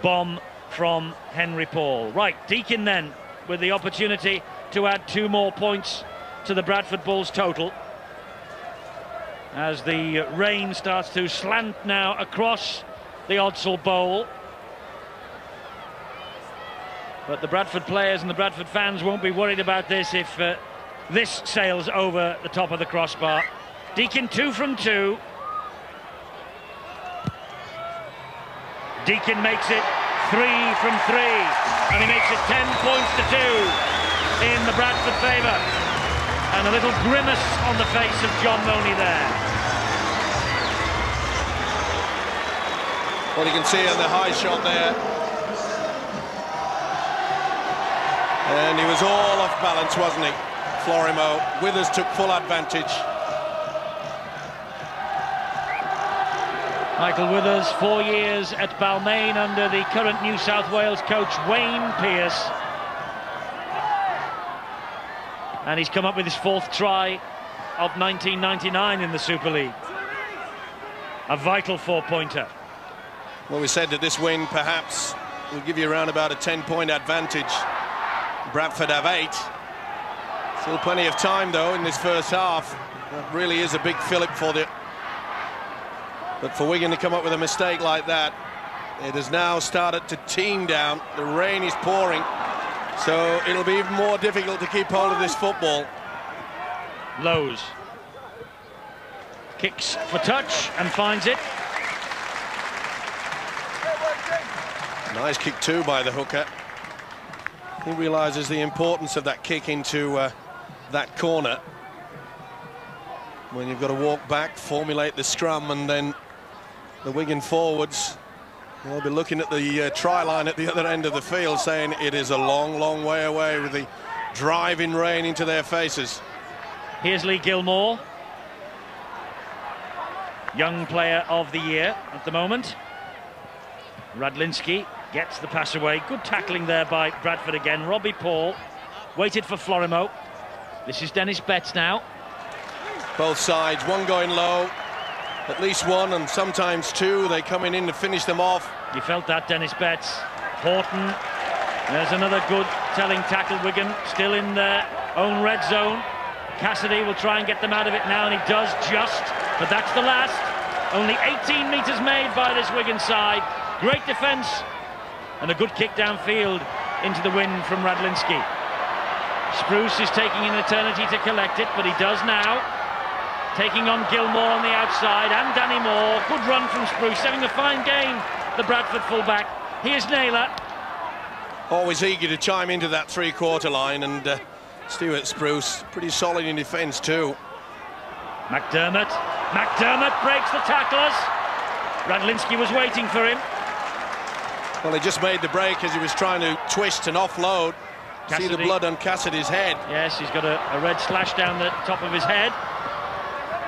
S1: bomb from Henry Paul. Right, Deacon then with the opportunity to add 2 more points to the Bradford Bulls total, as the rain starts to slant now across the Odsal Bowl. But the Bradford players and the Bradford fans won't be worried about this if this sails over the top of the crossbar. Deacon 2 from 2. Deacon makes it 3 from 3, and he makes it 10 points to 2 in the Bradford favour. And a little grimace on the face of John Money there.
S2: Well, you can see on the high shot there. And he was all off balance, wasn't he, Florimo? Withers took full advantage.
S1: Michael Withers, 4 years at Balmain under the current New South Wales coach Wayne Pearce. And he's come up with his 4th try of 1999 in the Super League. A vital 4-pointer.
S2: Well, we said that this win perhaps will give you around about a 10-point advantage. Bradford have 8. Still plenty of time, though, in this first half. That really is a big fillip for the... But for Wigan to come up with a mistake like that, it has now started to team down. The rain is pouring, so it'll be even more difficult to keep hold of this football.
S1: Lowe's kicks for touch and finds it.
S2: Nice kick too by the hooker. He realises the importance of that kick into that corner. When you've got to walk back, formulate the scrum, and then the Wigan forwards, they'll be looking at the try line at the other end of the field saying it is a long, long way away with the driving rain into their faces.
S1: Here's Lee Gilmore, young player of the year at the moment. Radlinski gets the pass away. Good tackling there by Bradford again. Robbie Paul waited for Florimo. This is Dennis Betts now.
S2: Both sides, one going low, at least one and sometimes two. They coming in to finish them off.
S1: You felt that, Dennis Betts. Horton, there's another good telling tackle. Wigan still in their own red zone. Cassidy will try and get them out of it now, and he does just, but that's the last. Only 18 metres made by this Wigan side. Great defence and a good kick downfield into the wind from Radlinski. Spruce is taking an eternity to collect it, but he does now. Taking on Gilmore on the outside, and Danny Moore. Good run from Spruce, having a fine game, the Bradford fullback. Here's Naylor.
S2: Always eager to chime into that three-quarter line, and Stuart Spruce, pretty solid in defence too.
S1: McDermott breaks the tacklers. Radlinski was waiting for him.
S2: Well, he just made the break as he was trying to twist and offload.
S1: Cassidy.
S2: See the blood on Cassidy's head.
S1: Yes, he's got a red slash down the top of his head.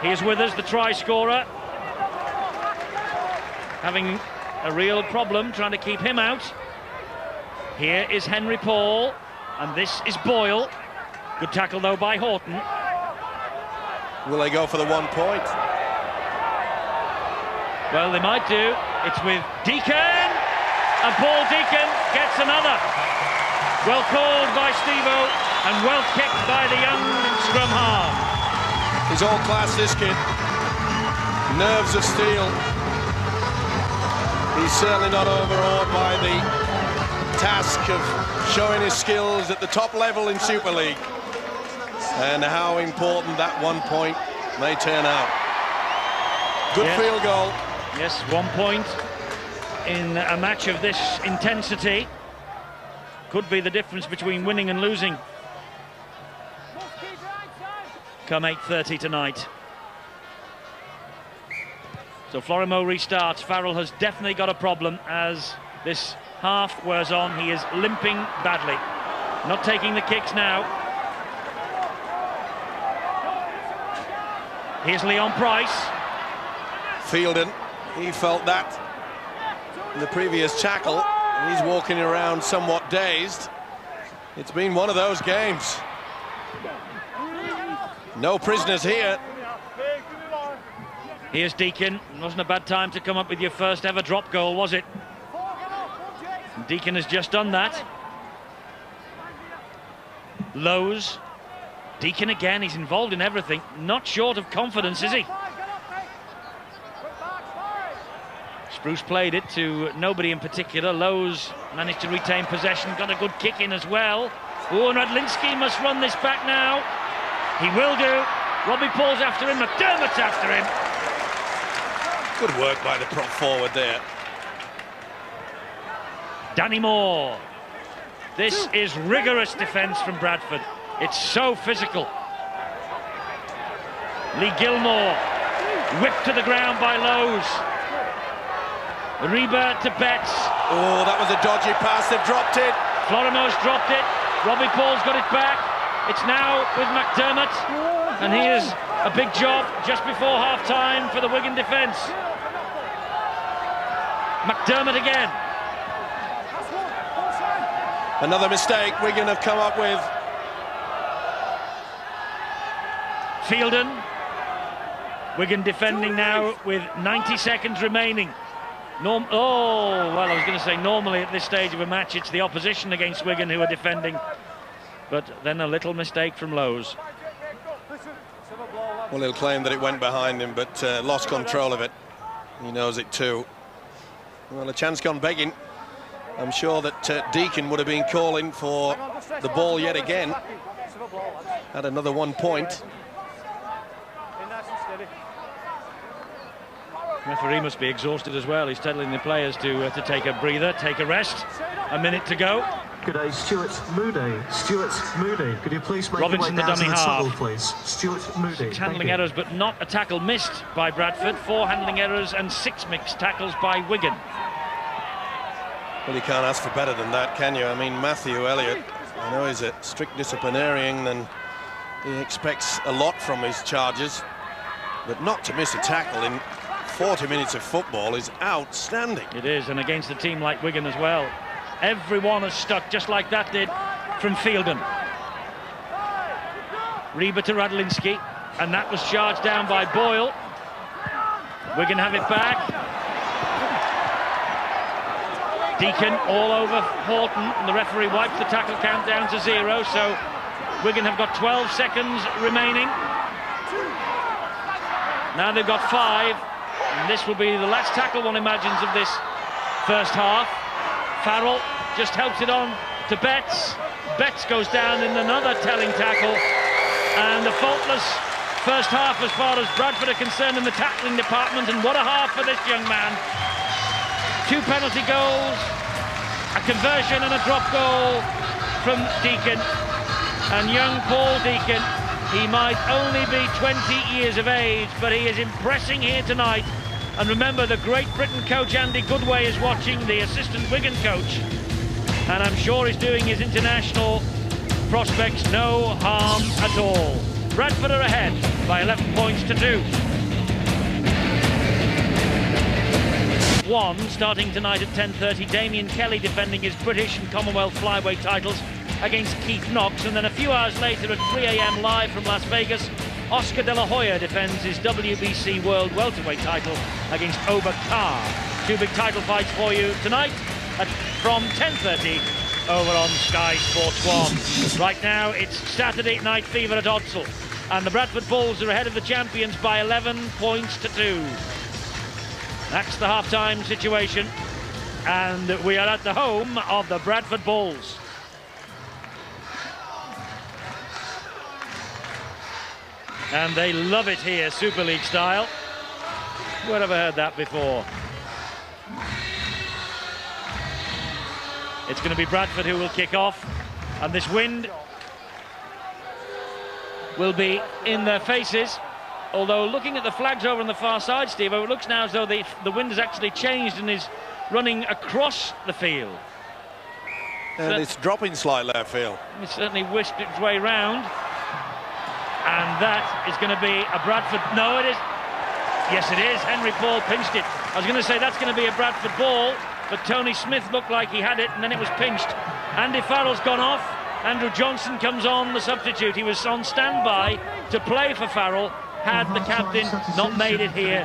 S1: Here's Withers, the try scorer, having a real problem trying to keep him out. Here is Henry Paul, and this is Boyle. Good tackle though by Horton.
S2: Will they go for the 1 point?
S1: Well, they might do. It's with Deacon, and Paul Deacon gets another. Well called by Steve-O, and well kicked by the young scrum half.
S2: He's all class, this kid. Nerves of steel. He's certainly not overawed by the task of showing his skills at the top level in Super League. And how important that 1 point may turn out. Good field goal.
S1: Yes, 1 point in a match of this intensity. Could be the difference between winning and losing. Come 8:30 tonight. So Florimo restarts. Farrell has definitely got a problem as this half wears on. He is limping badly. Not taking the kicks now. Here's Leon Price.
S2: Fielden, he felt that in the previous tackle. He's walking around somewhat dazed. It's been one of those games. No prisoners here.
S1: Here's Deacon. It wasn't a bad time to come up with your first ever drop goal, was it? Deacon has just done that. Lowe's. Deacon again, he's involved in everything. Not short of confidence, is he? Spruce played it to nobody in particular. Lowe's managed to retain possession, got a good kick in as well. Oh, and Radlinski must run this back now. He will do. Robbie Paul's after him, McDermott's after him.
S2: Good work by the prop forward there.
S1: Danny Moore. This is rigorous defence from Bradford. It's so physical. Lee Gilmore, whipped to the ground by Lowe's. Reba to Betts.
S2: Oh, that was a dodgy pass. They've dropped it.
S1: Florimo's dropped it. Robbie Paul's got it back. It's now with McDermott, and here's a big job just before half-time for the Wigan defence. McDermott again.
S2: Another mistake Wigan have come up with.
S1: Fielden. Wigan defending now with 90 seconds remaining. Well, I was going to say normally at this stage of a match it's the opposition against Wigan who are defending. But then a little mistake from Lowe's.
S2: Well, he'll claim that it went behind him, but lost control of it. He knows it too. Well, a chance gone begging. I'm sure that Deacon would have been calling for the ball yet again. Had another 1 point.
S1: Referee must be exhausted as well. He's telling the players to take a breather, take a rest. A minute to go.
S4: Good day, Stuart Moody. Stuart Moody, could you please make
S1: Robinson,
S4: your way
S1: the
S4: down to
S1: dummy
S4: the
S1: half.
S4: tunnel, please? Stuart Moody.
S1: 6 handling errors, but not a tackle missed by Bradford. 4 handling errors and 6 mixed tackles by Wigan.
S2: Well, you can't ask for better than that, can you? I mean, Matthew Elliott, I know he's a strict disciplinarian and he expects a lot from his charges, but not to miss a tackle in 40 minutes of football is outstanding.
S1: It is, and against a team like Wigan as well. Everyone has stuck just like that did from Fielden. Reba to Radlinski, and that was charged down by Boyle. Wigan have it back. Deacon all over Horton, and the referee wipes the tackle count down to 0, so Wigan have got 12 seconds remaining. Now they've got 5, and this will be the last tackle one imagines of this first half. Farrell just helps it on to Betts. Betts goes down in another telling tackle, and a faultless first half as far as Bradford are concerned in the tackling department, and what a half for this young man. 2 penalty goals, a conversion and a drop goal from Deacon. And young Paul Deacon, he might only be 20 years of age, but he is impressing here tonight. And remember, the Great Britain coach Andy Goodway is watching, the assistant Wigan coach, and I'm sure he's doing his international prospects no harm at all. Bradford are ahead by 11 points to 2. 1 starting tonight at 10:30. Damien Kelly defending his British and Commonwealth flyweight titles against Keith Knox, and then a few hours later at 3 AM live from Las Vegas, Oscar De La Hoya defends his WBC World Welterweight title against Oba Carr. 2 big title fights for you tonight from 10:30 over on Sky Sports 1. Right now it's Saturday Night Fever at Odsal, and the Bradford Bulls are ahead of the champions by 11 points to 2. That's the half-time situation, and we are at the home of the Bradford Bulls. And they love it here, Super League style. Where have I heard that before? It's going to be Bradford who will kick off, and this wind will be in their faces. Although looking at the flags over on the far side, Steve, it looks now as though the wind has actually changed and is running across the field.
S2: And it's dropping slightly, I feel.
S1: It's certainly whisked its way round. And that is going to be a Bradford... No, it is... Yes, it is. Henry Paul pinched it. I was going to say that's going to be a Bradford ball, but Tony Smith looked like he had it, and then it was pinched. Andy Farrell's gone off. Andrew Johnson comes on, the substitute. He was on standby to play for Farrell, had the captain not made it here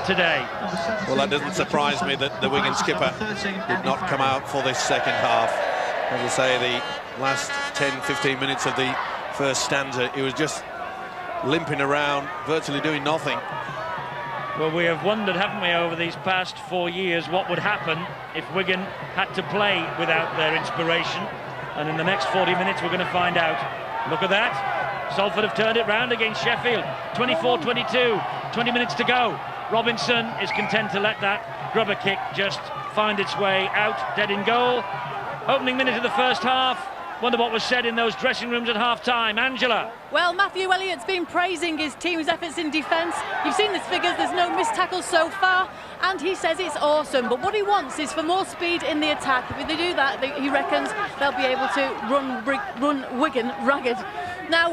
S1: today.
S2: Well, that doesn't surprise me that the Wigan skipper did not come out for this second half. As I say, the last 10-15 minutes of the first stanza, he was just limping around, virtually doing nothing.
S1: Well, we have wondered, haven't we, over these past 4 years, what would happen if Wigan had to play without their inspiration. And in the next 40 minutes, we're going to find out. Look at that. Salford have turned it round against Sheffield. 24-22, 20 minutes to go. Robinson is content to let that grubber kick just find its way out, dead in goal. Opening minute of the first half. Wonder what was said in those dressing rooms at half-time. Angela.
S5: Well, Matthew Elliott's been praising his team's efforts in defence. You've seen his figures, there's no missed tackles so far, and he says it's awesome. But what he wants is for more speed in the attack. If they do that, he reckons they'll be able to run Wigan ragged. Now,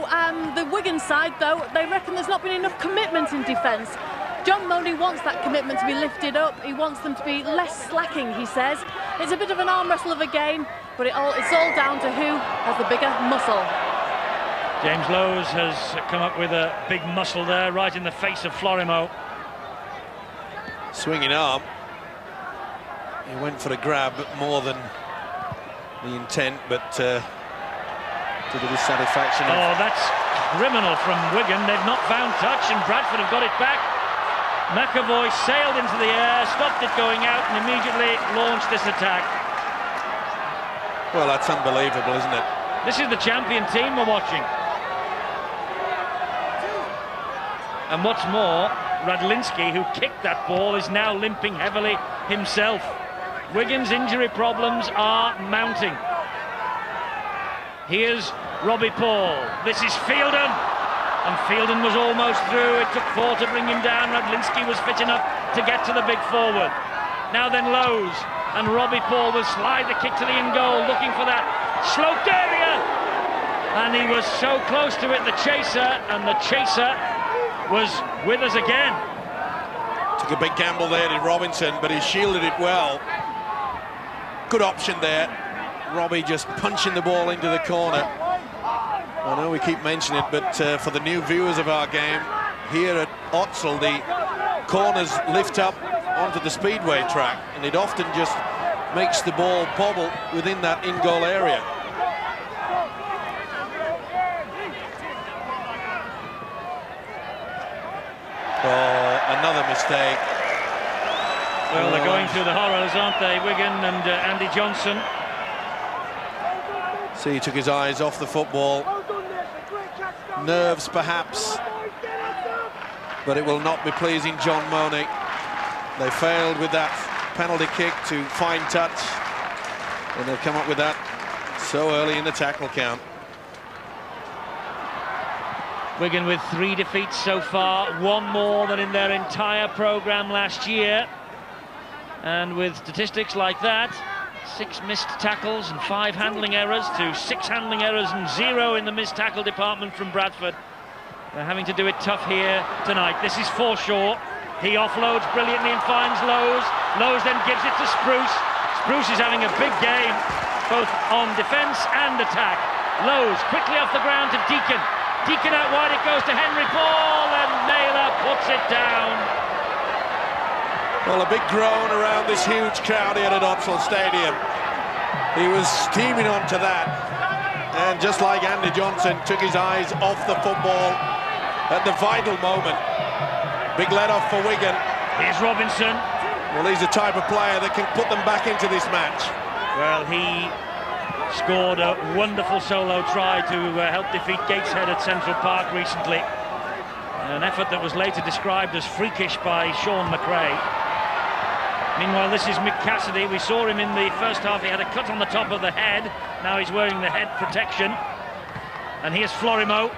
S5: the Wigan side, though, they reckon there's not been enough commitment in defence. John Money wants that commitment to be lifted up. He wants them to be less slacking, he says. It's a bit of an arm wrestle of a game, but it's all down to who has the bigger muscle.
S1: James Lowes has come up with a big muscle there, right in the face of Florimo.
S2: Swinging arm. He went for a grab, more than the intent, but to the dissatisfaction.
S1: Oh, that's criminal from Wigan. They've not found touch, and Bradford have got it back. McAvoy sailed into the air, stopped it going out, and immediately launched this attack.
S2: Well, that's unbelievable, isn't it?
S1: This is the champion team we're watching. And what's more, Radlinski, who kicked that ball, is now limping heavily himself. Wigan's injury problems are mounting. Here's Robbie Paul. This is Fielden. And Fielden was almost through. It took 4 to bring him down. Radlinski was fit enough to get to the big forward. Now then Lowes. And Robbie Paul will slide the kick to the in goal, looking for that sloped area. And he was so close to it, the chaser. And the chaser was with us again.
S2: Took a big gamble there, did Robinson, but he shielded it well. Good option there. Robbie just punching the ball into the corner. I know we keep mentioning it, but for the new viewers of our game, here at Otzel, the corners lift up onto the speedway track, and it often just makes the ball bobble within that in-goal area. Oh, another mistake.
S1: Well, they're going through the horrors, aren't they, Wigan and Andy Johnson?
S2: See, he took his eyes off the football. Nerves, perhaps. But it will not be pleasing John Money. They failed with that penalty kick to find touch. And they've come up with that so early in the tackle count.
S1: Wigan with 3 defeats so far, 1 more than in their entire programme last year. And with statistics like that, 6 missed tackles and 5 handling errors to 6 handling errors and 0 in the missed tackle department from Bradford. They're having to do it tough here tonight. This is Forshaw. He offloads brilliantly and finds Lowes. Lowes then gives it to Spruce. Spruce is having a big game, both on defence and attack. Lowes quickly off the ground to Deacon. Deacon out wide, it goes to Henry Paul, and Naylor puts it down.
S2: Well, a big groan around this huge crowd here at Otzel Stadium. He was steaming onto that, and just like Andy Johnson, took his eyes off the football at the vital moment. Big let-off for Wigan.
S1: Here's Robinson.
S2: Well, he's the type of player that can put them back into this match.
S1: Well, he scored a wonderful solo try to help defeat Gateshead at Central Park recently. An effort that was later described as freakish by Sean McRae. Meanwhile, this is Mick Cassidy. We saw him in the first half. He had a cut on the top of the head. Now he's wearing the head protection. And here's Florimo.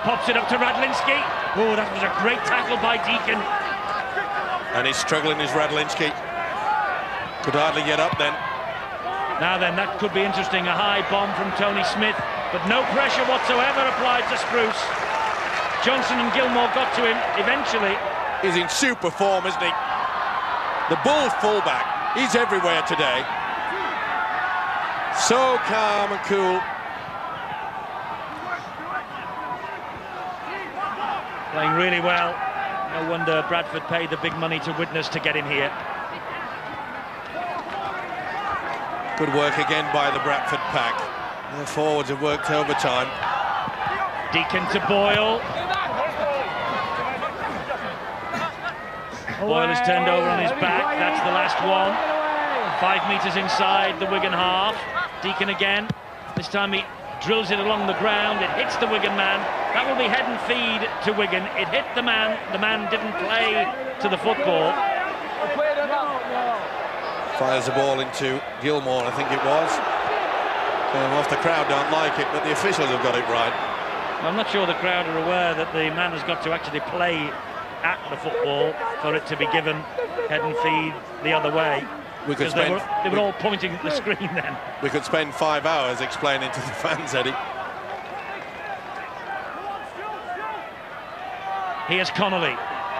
S1: Pops it up to Radlinski. Oh, that was a great tackle by Deacon.
S2: And he's struggling, is Radlinski. Could hardly get up then.
S1: Now then, that could be interesting. A high bomb from Tony Smith, but no pressure whatsoever applied to Spruce. Johnson and Gilmore got to him eventually.
S2: He's in super form, isn't he? The Bulls fullback, he's everywhere today. So calm and cool.
S1: Playing really well. No wonder Bradford paid the big money to witness to get him here.
S2: Good work again by the Bradford pack. Their forwards have worked overtime.
S1: Deacon to Boyle. Boyle is turned over on his back. That's the last one. 5 metres inside the Wigan half. Deacon again. This time he drills it along the ground. It hits the Wigan man. That will be head and feed to Wigan. It hit the man. The man didn't play to the football.
S2: Fires the ball into Gilmore, I think it was. Off the crowd don't like it, but the officials have got it right.
S1: I'm not sure the crowd are aware that the man has got to actually play at the football for it to be given head and feed the other way. Because they were all pointing at the screen then. We
S2: could spend 5 hours explaining to the fans, Eddie.
S1: Here's Connolly.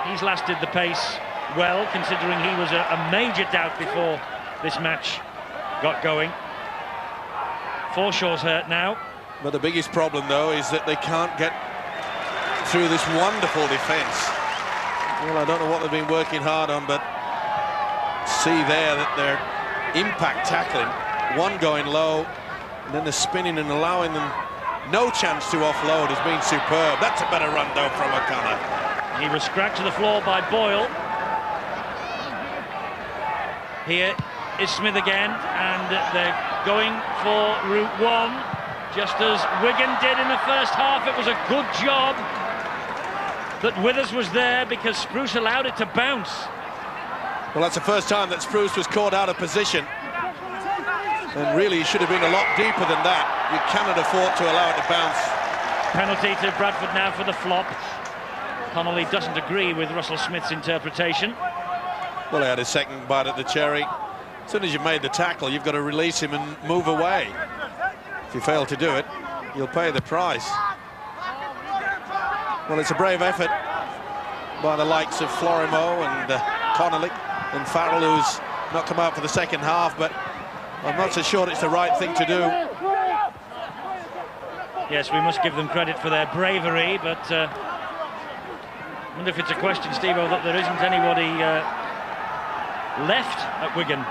S1: He's lasted the pace well, considering he was a major doubt before this match got going. Forshaw's hurt now.
S2: But the biggest problem, though, is that they can't get through this wonderful defence. Well, I don't know what they've been working hard on, but see there that they're impact tackling. One going low, and then the spinning and allowing them no chance to offload has been superb. That's a better run, though, from O'Connor.
S1: He was scratched to the floor by Boyle. Here is Smith again, and they're going for route one, just as Wigan did in the first half. It was a good job that Withers was there because Spruce allowed it to bounce.
S2: Well, that's the first time that Spruce was caught out of position. And really, he should have been a lot deeper than that. You cannot afford to allow it to bounce.
S1: Penalty to Bradford now for the flop. Connolly doesn't agree with Russell Smith's interpretation.
S2: Well, he had a second bite at the cherry. As soon as you've made the tackle, you've got to release him and move away. If you fail to do it, you'll pay the price. Well, it's a brave effort by the likes of Florimo and Connolly and Farrell, who's not come out for the second half, but I'm not so sure it's the right thing to do.
S1: Yes, we must give them credit for their bravery, but I wonder if it's a question, Steve-O, that there isn't anybody left at Wigan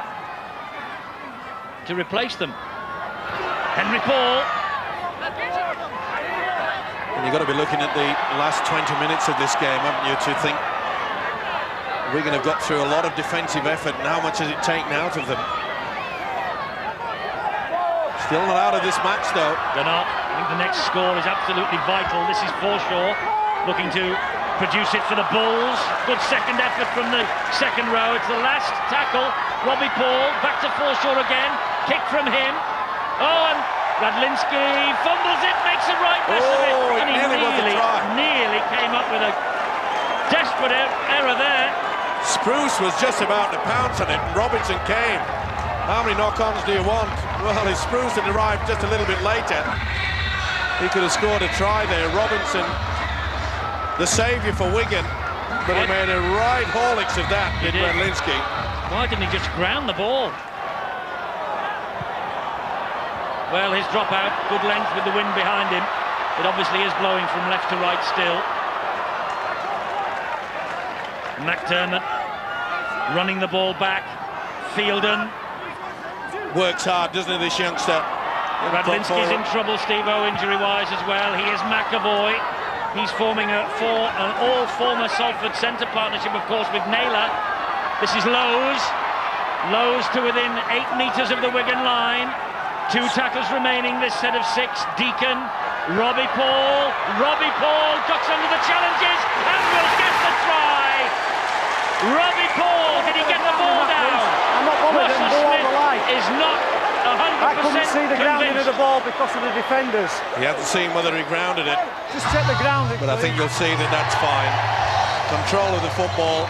S1: to replace them. Henry Paul.
S2: And you've got to be looking at the last 20 minutes of this game, haven't you, to think Wigan have got through a lot of defensive effort, and how much has it taken out of them? Still not out of this match, though.
S1: They're not. I think the next score is absolutely vital. This is Forshaw looking to produce it for the Bulls. Good second effort from the second row. It's the last tackle. Robbie Paul back to Forshaw again. Kick from him. Oh, and Radlinski fumbles it, makes a right mess of it. And he nearly came up with a desperate error there.
S2: Spruce was just about to pounce on it, and Robinson came. How many knock-ons do you want? Well, if Spruce had arrived just a little bit later, he could have scored a try there. Robinson, the saviour for Wigan, but he made a right haulix of that with Radlinski.
S1: Why didn't he just ground the ball? Well, his dropout, good length with the wind behind him. It obviously is blowing from left to right still. McDermott running the ball back. Fielden
S2: works hard, doesn't he, this youngster?
S1: Radlinski's in trouble, Steve-O, injury-wise as well. He is McAvoy. He's forming an all-former Salford centre partnership, of course, with Naylor. This is Lowe's. Lowe's to within 8 metres of the Wigan line. 2 tackles remaining, this set of 6. Deacon, Robbie Paul. Robbie Paul ducks under the challenges and will get the try. Robbie Paul, did he get the ball down?
S3: I'm not bothered.
S1: Russell Smith is not 100%
S3: I couldn't see the grounding of
S1: convinced.
S3: the ball because of the defenders.
S2: He hasn't seen whether he grounded it.
S3: Just check the grounding.
S2: But I think you'll see that that's fine. Control of the football.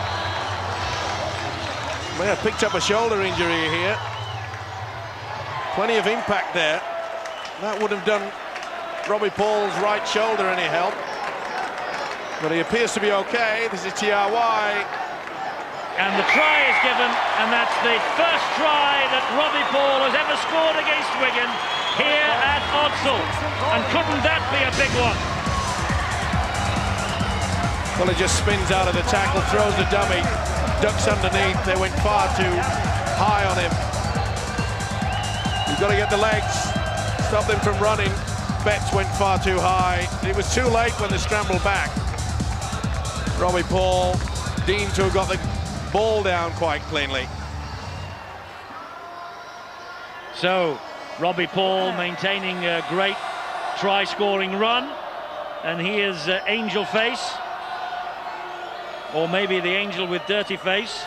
S2: May have picked up a shoulder injury here. Plenty of impact there. That would have done Robbie Paul's right shoulder any help. But he appears to be okay. This is TRY.
S1: And the try is given, and that's the first try that Robbie Paul has ever scored against Wigan here at Odsal. And couldn't that be a big one?
S2: Well, he just spins out of the tackle, throws the dummy, ducks underneath. They went far too high on him. You've got to get the legs, stop them from running. Betts went far too high. It was too late when they scrambled back. Robbie Paul, Dean to have got the ball down quite cleanly.
S1: So, Robbie Paul maintaining a great try-scoring run, and he is Angel Face, or maybe the angel with dirty face.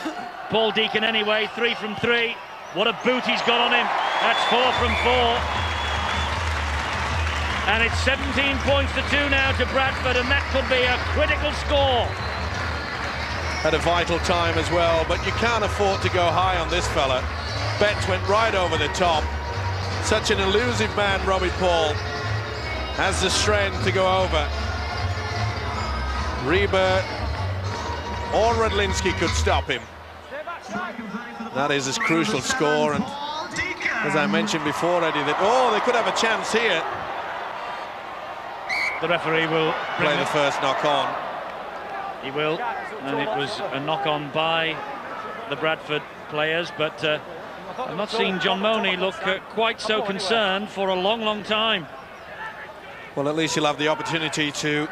S1: Paul Deacon anyway, 3 from 3. What a boot he's got on him. That's 4 from 4. And it's 17 points to 2 now to Bradford, and that could be a critical score.
S2: At a vital time as well, but you can't afford to go high on this fella. Betts went right over the top. Such an elusive man, Robbie Paul. Has the strength to go over. Reba or Radlinski could stop him. That is his crucial score, and as I mentioned before, Eddie, that they could have a chance here.
S1: The referee will
S2: play the first knock on.
S1: He will, and it was a knock on by the Bradford players, but I've not seen John Money look quite so concerned for a long time.
S2: Well, at least he'll have the opportunity to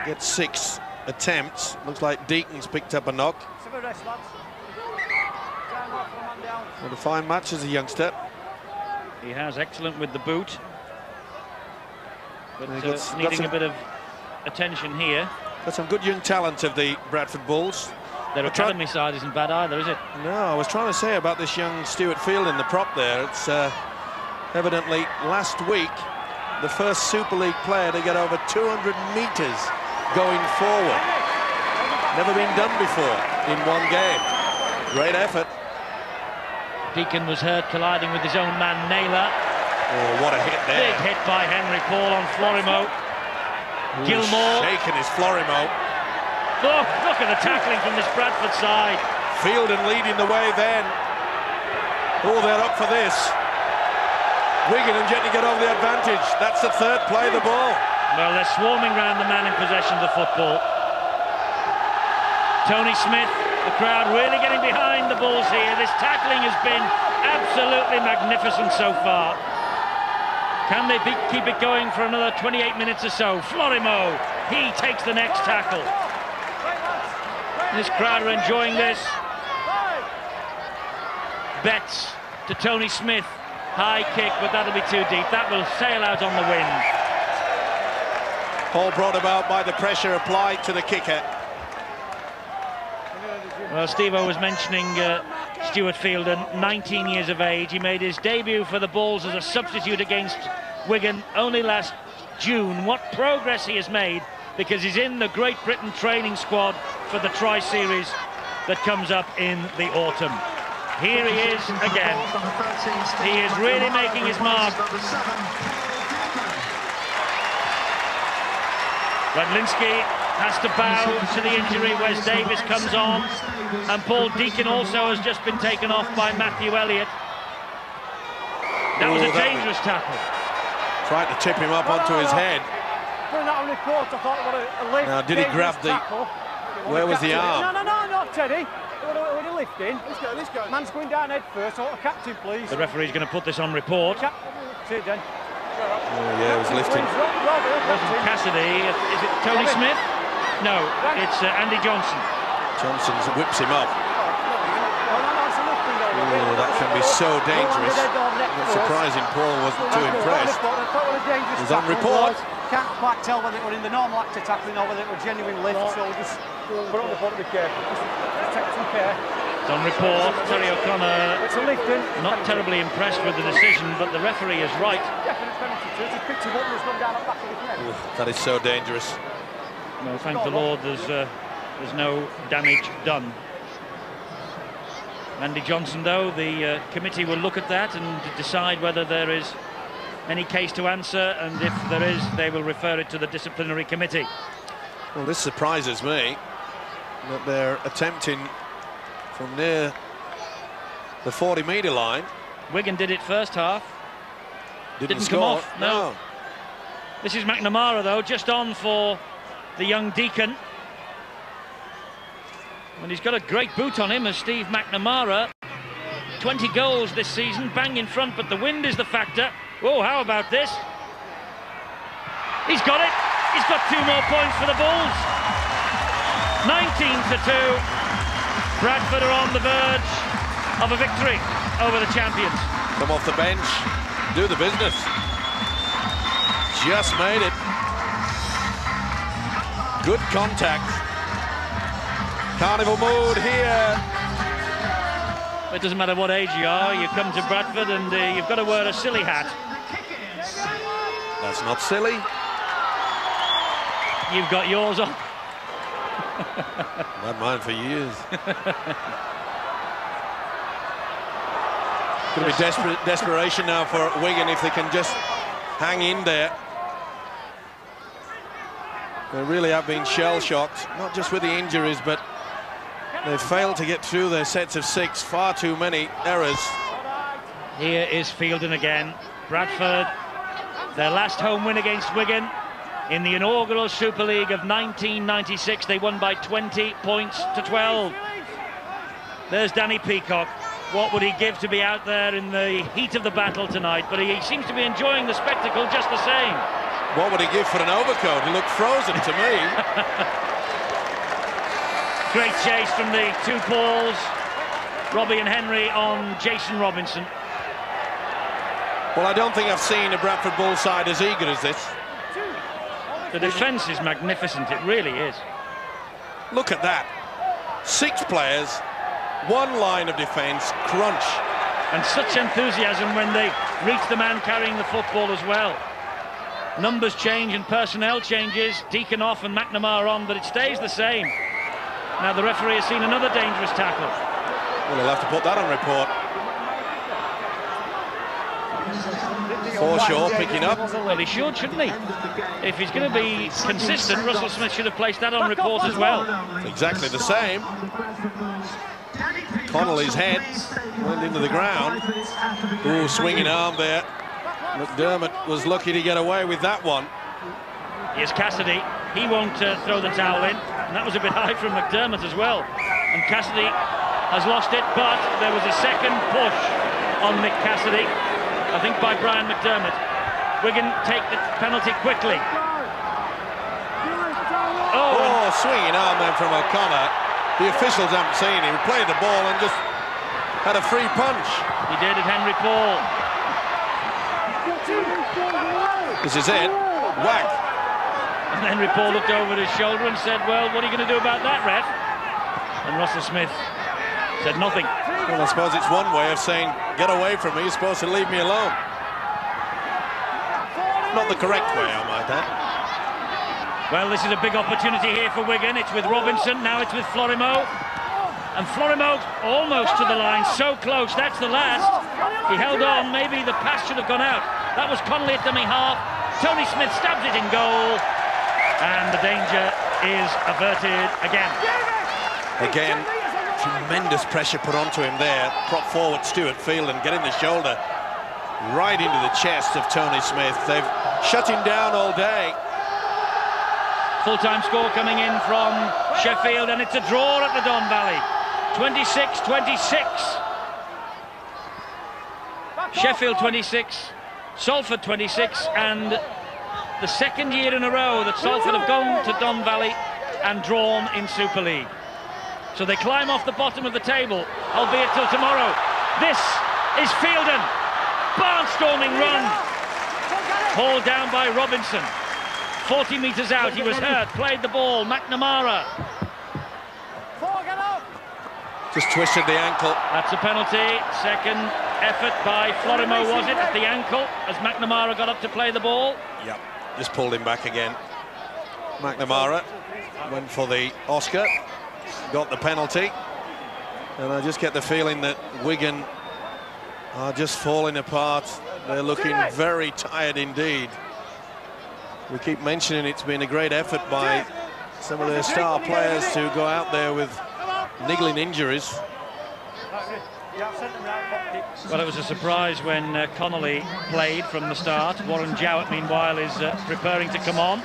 S2: get 6 attempts. Looks like Deacon's picked up a knock. What a fine match as a youngster.
S1: He has excellent with the boot, but needing a bit of attention here.
S2: Got some good young talent of the Bradford Bulls.
S1: Their academy side isn't bad either, is it?
S2: No, I was trying to say about this young Stuart Fielding, the prop there. It's evidently last week the first Super League player to get over 200 metres going forward. Never been done before in one game. Great effort.
S1: Deacon was hurt colliding with his own man Naylor.
S2: Oh, what a hit there.
S1: Big hit by Henry Paul on Florimo. Gilmore.
S2: Shaking his Florimo.
S1: Look at the tackling from this Bradford side.
S2: Fielding leading the way then. Oh, they're up for this. Wigan and yet to get over the advantage. That's the third play of the ball.
S1: Well, they're swarming around the man in possession of the football. Tony Smith, the crowd really getting behind the Bulls here. This tackling has been absolutely magnificent so far. Can they keep it going for another 28 minutes or so? Florimo, he takes the next tackle. This crowd are enjoying this. Betts to Tony Smith. High kick, but that'll be too deep. That will sail out on the wind.
S2: All brought about by the pressure applied to the kicker.
S1: Well, Steve-O was mentioning Stuart Fielding, 19 years of age. He made his debut for the Bulls as a substitute against Wigan only last June. What progress he has made, because he's in the Great Britain training squad for the Tri-Series that comes up in the autumn. Here he is again. He is really making his mark. Radlinski has to bow to the injury. Wes Davis comes on, and Paul Deacon also has just been taken off by Matthew Elliott. That was a dangerous tackle.
S2: Tried to tip him up onto his head. Now, did he grab the... Where was the arm?
S3: No, not Teddy. When he lifting, let's go. Man's going down head first. So, captain, please.
S1: The referee's going to put this on report.
S2: Oh, yeah, it was lifting.
S1: Wasn't Cassidy? Is it Tony Smith? No, it's Andy Johnson.
S2: Johnson whips him up. Oh, that can be so dangerous. Not surprising Paul wasn't too impressed. It was on report.
S3: Can't quite tell whether it were in the normal act of tackling or whether it was genuine lift, so just put it on the front to be careful. Just take some care.
S1: It's on report. Terry O'Connor not terribly impressed with the decision, but the referee is right.
S2: That is so dangerous.
S1: Well, thank the Lord there's no damage done. Andy Johnson, though, the committee will look at that and decide whether there is any case to answer, and if there is, they will refer it to the disciplinary committee.
S2: Well, this surprises me that they're attempting from near the 40-metre line.
S1: Wigan did it first half. Didn't
S2: score.
S1: Come off. No. This is McNamara, though, just on for the young Deacon. And he's got a great boot on him, as Steve McNamara. 20 goals this season, bang in front, but the wind is the factor. Oh, how about this? He's got it. He's got 2 more points for the Bulls. 19-2. Bradford are on the verge of a victory over the champions.
S2: Come off the bench, do the business. Just made it. Good contact. Carnival mood here.
S1: It doesn't matter what age you are, you come to Bradford and you've got to wear a silly hat.
S2: That's not silly.
S1: You've got yours on.
S2: I've had mine for years. Going to be desperation now for Wigan if they can just hang in there. They really have been shell-shocked, not just with the injuries, but they've failed to get through their sets of 6. Far too many errors.
S1: Here is Fielden again. Bradford, their last home win against Wigan in the inaugural Super League of 1996. They won by 20 points to 12. There's Danny Peacock. What would he give to be out there in the heat of the battle tonight? But he seems to be enjoying the spectacle just the same.
S2: What would he give for an overcoat? He looked frozen to me.
S1: Great chase from the two Pauls, Robbie and Henry on Jason Robinson.
S2: Well, I don't think I've seen a Bradford Bull side as eager as this.
S1: The defence is magnificent, it really is.
S2: Look at that. 6 players, 1 line of defence, crunch.
S1: And such enthusiasm when they reach the man carrying the football as well. Numbers change and personnel changes, Deacon off and McNamara on, but it stays the same. Now the referee has seen another dangerous tackle.
S2: Well, he'll have to put that on report. Forshaw picking up.
S1: Well, he should, shouldn't he? If he's going to be consistent, Russell Smith should have placed that on report as well.
S2: Exactly the same. Connolly's head went into the ground. Ooh, swinging arm there. McDermott was lucky to get away with that one.
S1: Here's Cassidy. He won't throw the towel in. And that was a bit high from McDermott as well. And Cassidy has lost it, but there was a second push on Mick Cassidy, I think by Brian McDermott. Wigan take the penalty quickly.
S2: Oh, swinging arm then from O'Connor. The officials haven't seen him. He played the ball and just had a free punch.
S1: He did it, Henry Paul.
S2: This is it. Whack.
S1: And Henry Paul looked over his shoulder and said, well, what are you going to do about that, ref? And Russell Smith said nothing.
S2: Well, I suppose it's one way of saying, get away from me, you're supposed to leave me alone. Not the correct way, I might add.
S1: Well, this is a big opportunity here for Wigan. It's with Robinson, now it's with Florimo. And Florimo almost to the line, so close, that's the last. He held on, maybe the pass should have gone out. That was Connolly at dummy half. Tony Smith stabs it in goal. And the danger is averted again.
S2: Again, tremendous pressure put onto him there. Prop forward Stuart Fielden getting the shoulder right into the chest of Tony Smith. They've shut him down all day.
S1: Full-time score coming in from Sheffield, and it's a draw at the Don Valley. 26-26. Sheffield 26, Salford 26, and the second year in a row that Salford have gone to Don Valley and drawn in Super League. So they climb off the bottom of the table, albeit till tomorrow. This is Fielden. Barnstorming run. Hauled down by Robinson. 40 metres out, he was hurt, played the ball. McNamara.
S2: Just twisted the ankle.
S1: That's a penalty. Second effort by Florimo, was it, at the ankle, as McNamara got up to play the ball?
S2: Yep, just pulled him back again. McNamara went for the Oscar, got the penalty, and I just get the feeling that Wigan are just falling apart. They're looking very tired indeed. We keep mentioning it's been a great effort by some of their star players to go out there with niggling injuries.
S1: Well, it was a surprise when Connolly played from the start. Warren Jowett, meanwhile, is preparing to come on.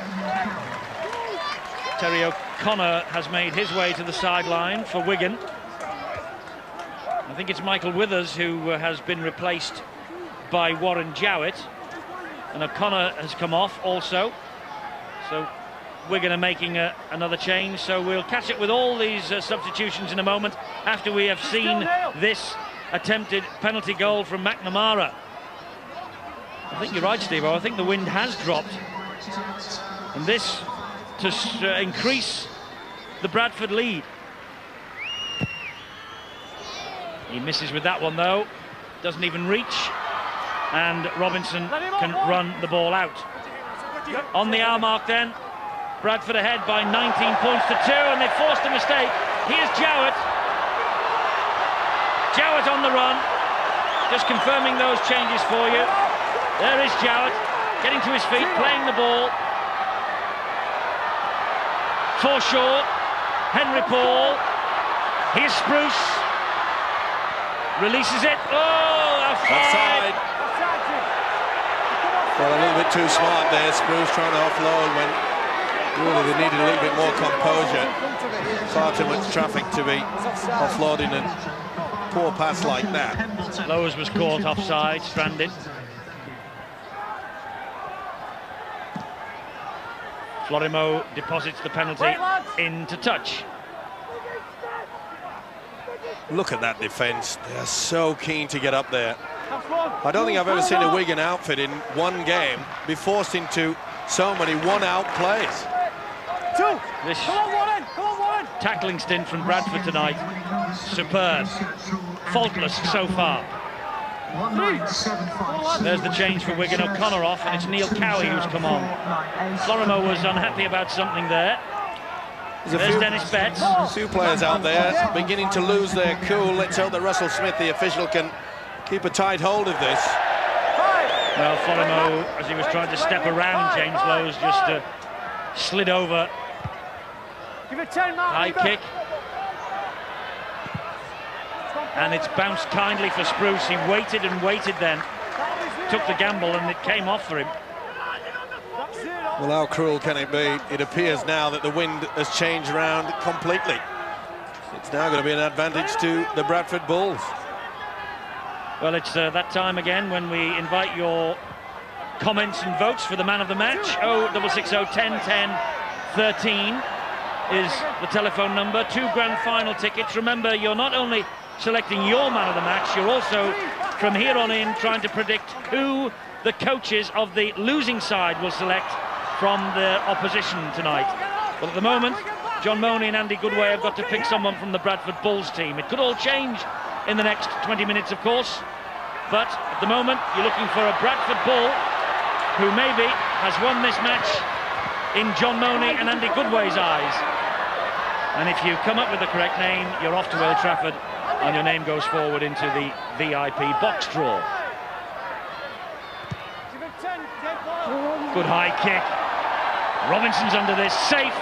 S1: Terry O'Connor has made his way to the sideline for Wigan. I think it's Michael Withers who has been replaced by Warren Jowett. And O'Connor has come off also. So Wigan are making another change. So we'll catch it with all these substitutions in a moment after we have seen this attempted penalty goal from McNamara. I think you're right, Steve. I think the wind has dropped. And this to increase the Bradford lead. He misses with that one, though. Doesn't even reach. And Robinson can run the ball out. On the hour mark then, Bradford ahead by 19 points to 2, and they've forced a mistake. Here's Jowett. Jowett on the run. Just confirming those changes for you. There is Jowett, getting to his feet, playing the ball. Forshaw, Henry Paul, here's Spruce, releases it, oh, offside!
S2: Well, a little bit too smart there, Spruce trying to offload when really they needed a little bit more composure. Far too much traffic to be offloading a poor pass like that.
S1: Lowe's was caught offside, stranded. Florimo deposits the penalty into touch.
S2: Look at that defence. They're so keen to get up there. I don't think I've ever seen a Wigan outfit in one game be forced into so many one-out plays.
S1: This tackling stint from Bradford tonight, superb, faultless so far. There's the change for Wigan. O'Connor off, and it's Neil Cowie who's come on. Florimo was unhappy about something there. There's Dennis Betts.
S2: A few players out there beginning to lose their cool. Let's hope that Russell Smith, the official, can keep a tight hold of this.
S1: Well, Florimo, as he was trying to step around James Lowe's, just slid over. High kick. And it's bounced kindly for Spruce. He waited and waited then. Took the gamble and it came off for him.
S2: Well, how cruel can it be? It appears now that the wind has changed around completely. It's now going to be an advantage to the Bradford Bulls.
S1: Well, it's that time again when we invite your comments and votes for the man of the match. 0660 10 10 13 is the telephone number. 2 grand final tickets. Remember, you're not only selecting your man of the match, you're also, from here on in, trying to predict who the coaches of the losing side will select from their opposition tonight. Well, at the moment, John Money and Andy Goodway have got to pick someone from the Bradford Bulls team. It could all change in the next 20 minutes, of course, but at the moment, you're looking for a Bradford Bull who maybe has won this match in John Money and Andy Goodway's eyes. And if you come up with the correct name, you're off to Old Trafford, and your name goes forward into the VIP box draw. Good high kick. Robinson's under this, safe,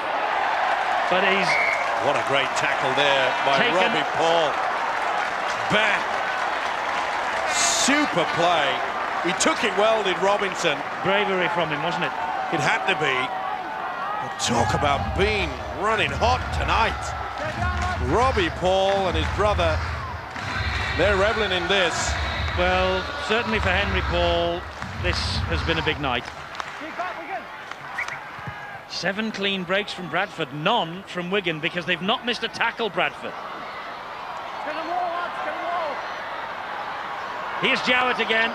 S1: but he's...
S2: What a great tackle there by Robbie Paul. Back. Super play. He took it well, did Robinson.
S1: Bravery from him, wasn't it?
S2: It had to be. But talk about being running hot tonight. Robbie Paul and his brother, they're reveling in this.
S1: Well, certainly for Henry Paul, this has been a big night. 7 clean breaks from Bradford, none from Wigan, because they've not missed a tackle, Bradford. Here's Jowett again.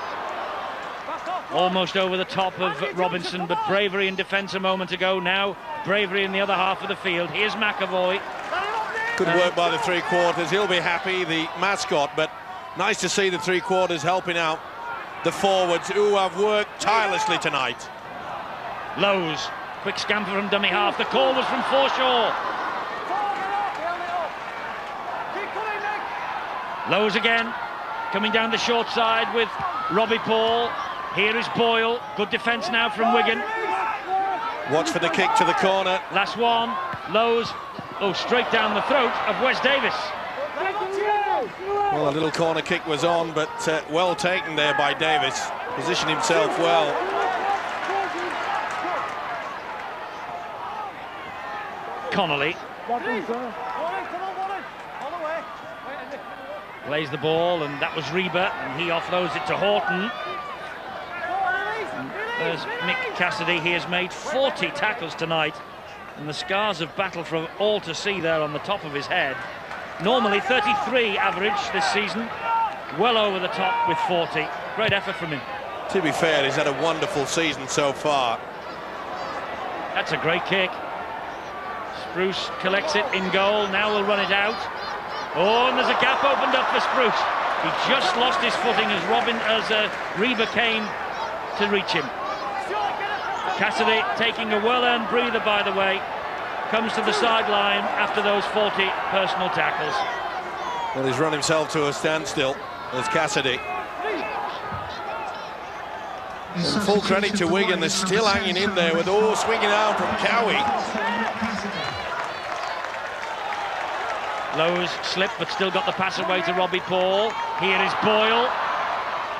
S1: Almost over the top of Robinson, but bravery in defence a moment ago. Now bravery in the other half of the field. Here's McAvoy.
S2: Good work by the three-quarters. He'll be happy, the mascot, but nice to see the three-quarters helping out the forwards who have worked tirelessly tonight.
S1: Lowe's, quick scamper from dummy half. The call was from Forshaw. Lowe's again, coming down the short side with Robbie Paul. Here is Boyle. Good defence now from Wigan.
S2: Watch for the kick to the corner.
S1: Last one. Lowe's. Oh, straight down the throat of Wes Davis.
S2: Well, a little corner kick was on, but well taken there by Davis. Positioned himself well.
S1: Connolly. Plays the ball, and that was Reba, and he offloads it to Horton. And there's Mick Cassidy. He has made 40 tackles tonight, and the scars of battle for all to see there on the top of his head. Normally 33 average this season, well over the top with 40. Great effort from him.
S2: To be fair, he's had a wonderful season so far.
S1: That's a great kick. Spruce collects it in goal. Now we'll run it out. Oh, and there's a gap opened up for Spruce. He just lost his footing as Reba came to reach him. Cassidy, taking a well-earned breather, by the way, comes to the sideline after those 40 personal tackles.
S2: Well, he's run himself to a standstill. There's Cassidy. And full credit to Wigan, they're still hanging in there with swinging out from Cowie.
S1: Lowe's slipped, but still got the pass away to Robbie Paul. Here is Boyle.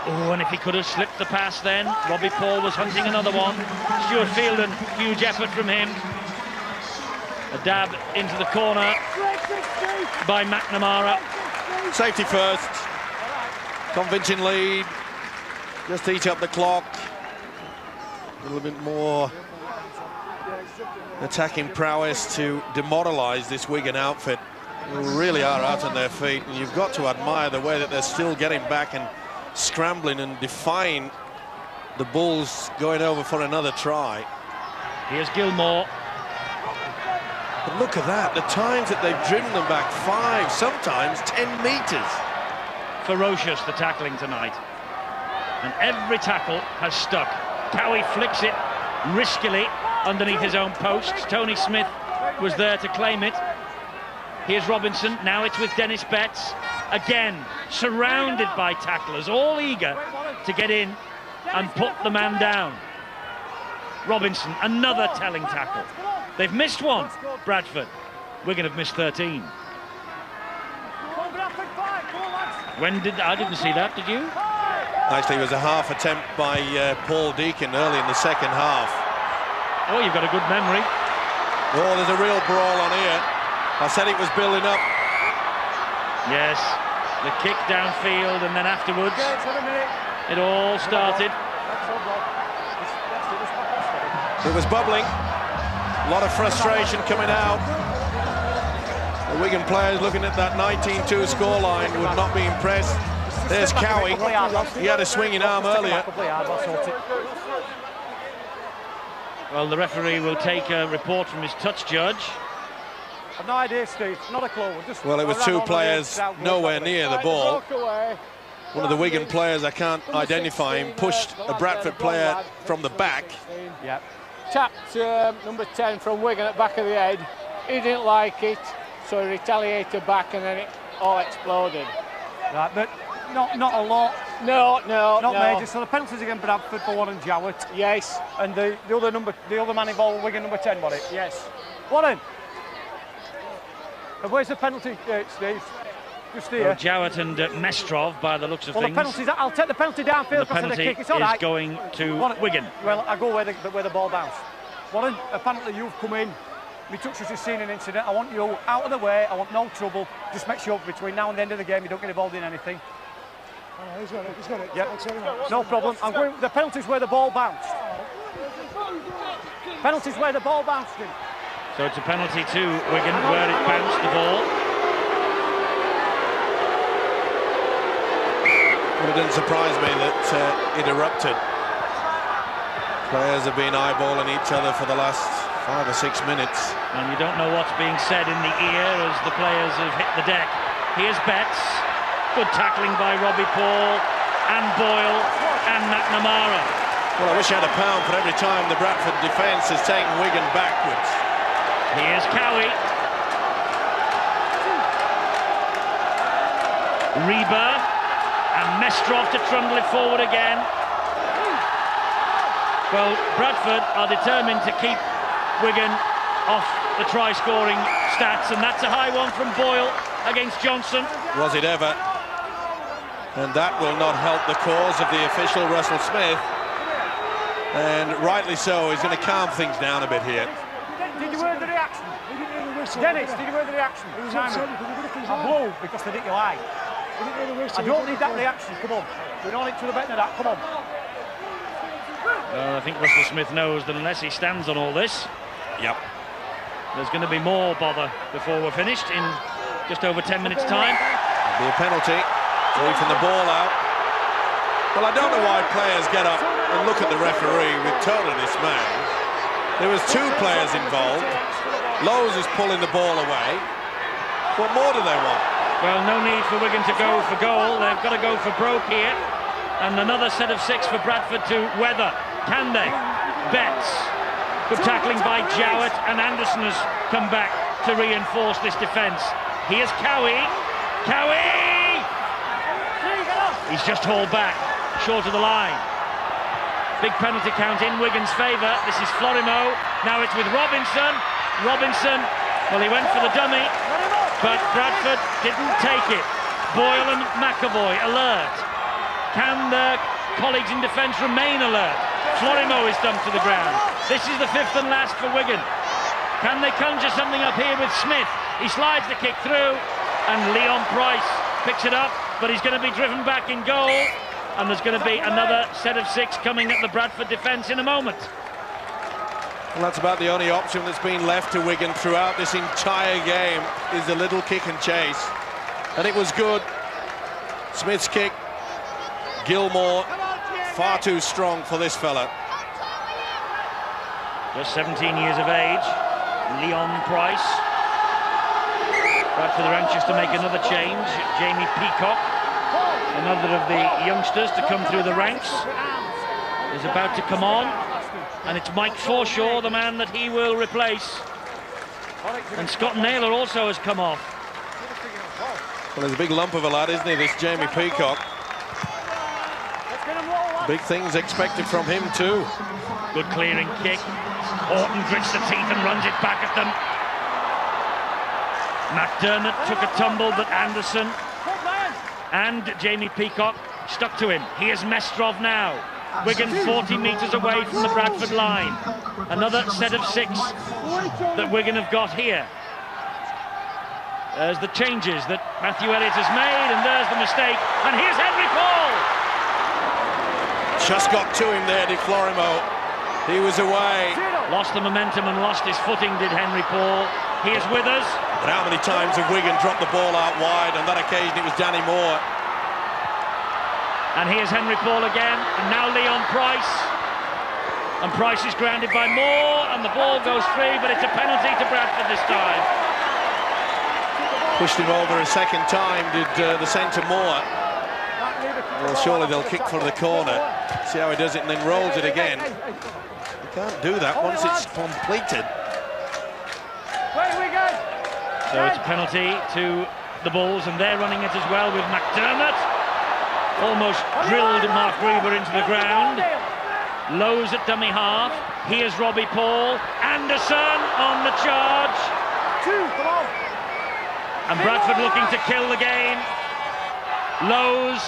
S1: Oh, and if he could have slipped the pass then, Robbie Paul was hunting another one. Stuart Fielden, huge effort from him. A dab into the corner by McNamara.
S2: Safety first. Convincing lead. Just eat up the clock. A little bit more attacking prowess to demoralise this Wigan outfit, who really are out on their feet, and you've got to admire the way that they're still getting back and scrambling and defying the Bulls going over for another try.
S1: Here's Gilmore.
S2: But look at that, the times that they've driven them back 5, sometimes 10 metres.
S1: Ferocious, the tackling tonight. And every tackle has stuck. Cowie flicks it riskily underneath his own posts. Tony Smith was there to claim it. Here's Robinson, now it's with Dennis Betts. Again, surrounded by tacklers, all eager to get in and put the man down. Robinson, another telling tackle. They've missed one, Bradford. Wigan have missed 13. I didn't see that, did you?
S2: Actually, it was a half attempt by Paul Deacon early in the second half.
S1: Oh, you've got a good memory.
S2: Oh, there's a real brawl on here. I said it was building up.
S1: Yes, the kick downfield, and then afterwards, it all started.
S2: It was bubbling. A lot of frustration coming out. The Wigan players looking at that 19-2 scoreline would not be impressed. There's Cowie. He had a swinging arm earlier.
S1: Well, the referee will take a report from his touch judge.
S3: I've no idea, Steve. Not a clue.
S2: Well, it was 2 players nowhere near the ball. One of the Wigan players, I can't identify him, pushed a Bradford player from the back.
S6: Yep. Tapped number 10 from Wigan at back of the head. He didn't like it, so he retaliated back, and then it all exploded.
S3: Right, but not a lot.
S6: No.
S3: Not major. So the penalties against Bradford for Warren Jowett.
S6: Yes.
S3: And the other man involved, Wigan number 10, was it?
S6: Yes.
S3: Warren. And where's the penalty, Steve? Just here.
S1: Well, Jowett and Mestrov, by the looks of things.
S3: The penalties. I'll take the penalty downfield because of the kick. It's all right.
S1: Is going to
S3: Warren,
S1: Wigan.
S3: Well, I go where the ball bounced. Warren, apparently you've come in. Me touch has seen an incident. I want you out of the way. I want no trouble. Just make sure between now and the end of the game you don't get involved in anything.
S7: Oh, he's got it.
S3: Yep. No problem. I'm going. The penalty's where the ball bounced. Penalty's where the ball bounced in.
S1: So it's a penalty to Wigan where it bounced the ball.
S2: Well, it didn't surprise me that it erupted. Players have been eyeballing each other for the last 5 or 6 minutes.
S1: And you don't know what's being said in the ear as the players have hit the deck. Here's Betts. Good tackling by Robbie Paul and Boyle and McNamara.
S2: Well, I wish I had a pound for every time the Bradford defence has taken Wigan backwards.
S1: Here's Cowie. Reba and Mestrov to trundle it forward again. Well, Bradford are determined to keep Wigan off the try-scoring stats, and that's a high one from Boyle against Johnson.
S2: Was it ever? And that will not help the cause of the official, Russell Smith. And rightly so, he's going to calm things down a bit here.
S3: Did you hear the reaction? Dennis, did you hear the reaction? I blew because they didn't lie. I don't need that reaction, come on. We don't need to the better than that, come on.
S1: Well, I think Russell Smith knows that unless he stands on all this, there's going to be more bother before we're finished in just over 10 minutes' time.
S2: It'll be a penalty, leaving the ball out. Well, I don't know why players get up and look at the referee with total dismay. There was 2 players involved. Lowe's is pulling the ball away. What more do they want?
S1: Well, no need for Wigan to go for goal. They've got to go for broke here. And another set of 6 for Bradford to weather. Can they? Betts. Good tackling by Jowett, and Anderson has come back to reinforce this defence. Here's Cowie. Cowie! He's just hauled back, short of the line. Big penalty count in Wigan's favour. This is Florimo. Now it's with Robinson. Robinson, well, he went for the dummy. but Bradford didn't take it. Boyle and McAvoy alert. Can the colleagues in defence remain alert? Florimo is dumped to the ground. This is the fifth and last for Wigan. Can they conjure something up here with Smith? He slides the kick through, and Leon Price picks it up, but he's going to be driven back in goal, and there's going to be another set of 6 coming at the Bradford defence in a moment.
S2: Well, that's about the only option that's been left to Wigan throughout this entire game, is a little kick and chase. And it was good. Smith's kick, Gilmore, far too strong for this fella.
S1: Just 17 years of age, Leon Price. Bradford are anxious to make another change. Jamie Peacock, another of the youngsters to come through the ranks, is about to come on. And it's Mike Forshaw, the man that he will replace. And Scott Naylor also has come off.
S2: Well, there's a big lump of a lad, isn't he, this Jamie Peacock? Big things expected from him too.
S1: Good clearing kick. Horton grits the teeth and runs it back at them. McDermott took a tumble, but Anderson and Jamie Peacock stuck to him. Here's Mestrov now. Wigan 40 metres away from the Bradford line. Another set of 6 that Wigan have got here. There's the changes that Matthew Elliott has made, and there's the mistake. And here's Henry Paul.
S2: Just got to him there, did Florimo. He was away.
S1: Lost the momentum and lost his footing, did Henry Paul. He is with us.
S2: But how many times have Wigan dropped the ball out wide? On that occasion, it was Danny Moore.
S1: And here's Henry Paul again, and now Leon Price. And Price is grounded by Moore, and the ball goes free, but it's a penalty to Bradford this time.
S2: Pushed him over a second time, did the centre Moore. Well, surely they'll kick for the corner. See how he does it, and then rolls it again. You can't do that once it's completed.
S1: So it's a penalty to the Bulls, and they're running it as well with McDermott. Almost drilled Mark Gruber into the ground. Lowe's at dummy half. Here's Robbie Paul. Anderson on the charge. And Bradford looking to kill the game. Lowe's.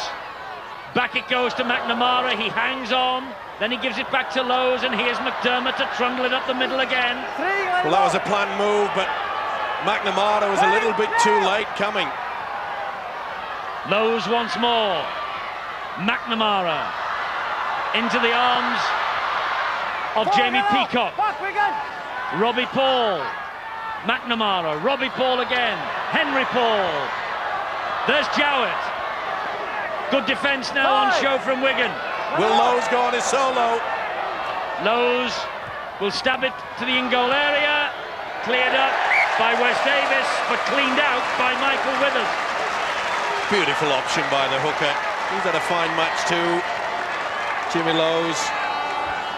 S1: Back it goes to McNamara. He hangs on. Then he gives it back to Lowe's, and here's McDermott to trundle it up the middle again.
S2: Well, that was a planned move, but McNamara was a little bit too late coming.
S1: Lowe's once more. McNamara into the arms of Jamie Peacock. Robbie Paul. McNamara. Robbie Paul again. Henry Paul. There's Jowett. Good defence now on show from Wigan.
S2: Will Lowe's go on his solo?
S1: Lowe's will stab it to the in-goal area. Cleared up by Wes Davis, but cleaned out by Michael Withers.
S2: Beautiful option by the hooker. He's had a fine match too, Jimmy Lowe's.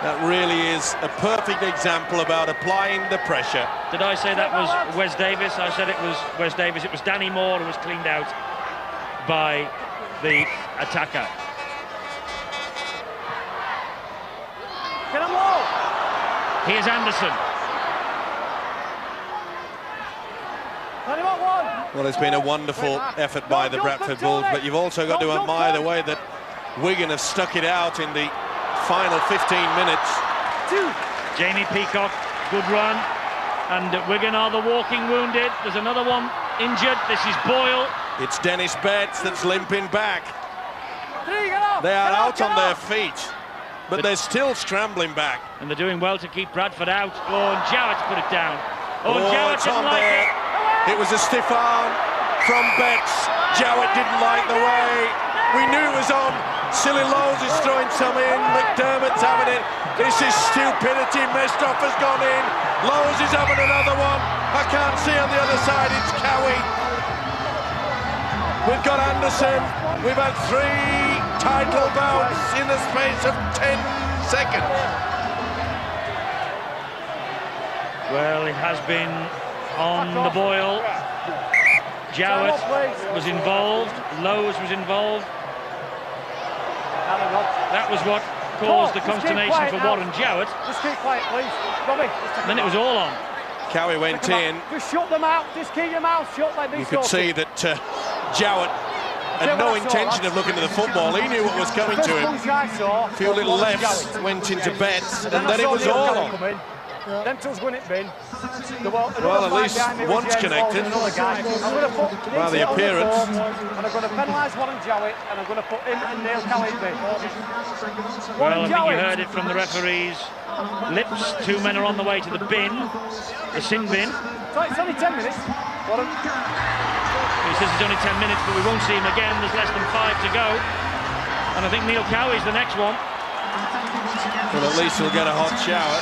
S2: That really is a perfect example about applying the pressure.
S1: Did I say that was Wes Davis? I said it was Wes Davis. It was Danny Moore who was cleaned out by the attacker. Here's Anderson.
S2: Well, it's been a wonderful effort by the Bradford Bulls, but you've also got to admire the way that Wigan have stuck it out in the final 15 minutes.
S1: Jamie Peacock, good run, and Wigan are the walking wounded. There's another one injured. This is Boyle.
S2: It's Dennis Betts that's limping back. They are out on their feet, but they're still scrambling back.
S1: And they're doing well to keep Bradford out. Oh, and Jowett's put it down. Oh, and Jowett
S2: it's on
S1: didn't like
S2: there.
S1: it.
S2: It was a stiff arm from Betts. Jowett didn't like the way. We knew it was on. Silly Lowe's is throwing some in. McDermott's having it. This is stupidity. Mestrov has gone in. Lowe's is having another one. I can't see on the other side. It's Cowie. We've got Anderson. We've had 3 title bouts in the space of 10 seconds.
S1: Well, it has been on the Boyle. Jowett was involved. Lowe's was involved. That was what caused the consternation for Warren Jowett.
S3: Just keep quiet, please. Robbie.
S1: Then it was all on.
S2: Cowie went in.
S3: Just shut them out. Just keep your mouth shut. Like
S2: You could see that Jowett had no intention of looking at the football. He knew what was coming to him. A few little lefts went into bets, and then it was all on.
S3: Them two's going it bin.
S2: Well, at least one's connected. By the appearance.
S3: And I'm going to penalise Warren Jowett, and I'm going to put him and Neil Cowie in bin.
S1: Well, I think you heard it from the referee's lips. 2 men are on the way to the bin, the sin bin.
S3: It's only 10 minutes. Warren.
S1: He says it's only 10 minutes, but we won't see him again. There's less than 5 to go. And I think Neil Cowie's the next one.
S2: Well, at least he'll get a hot shower.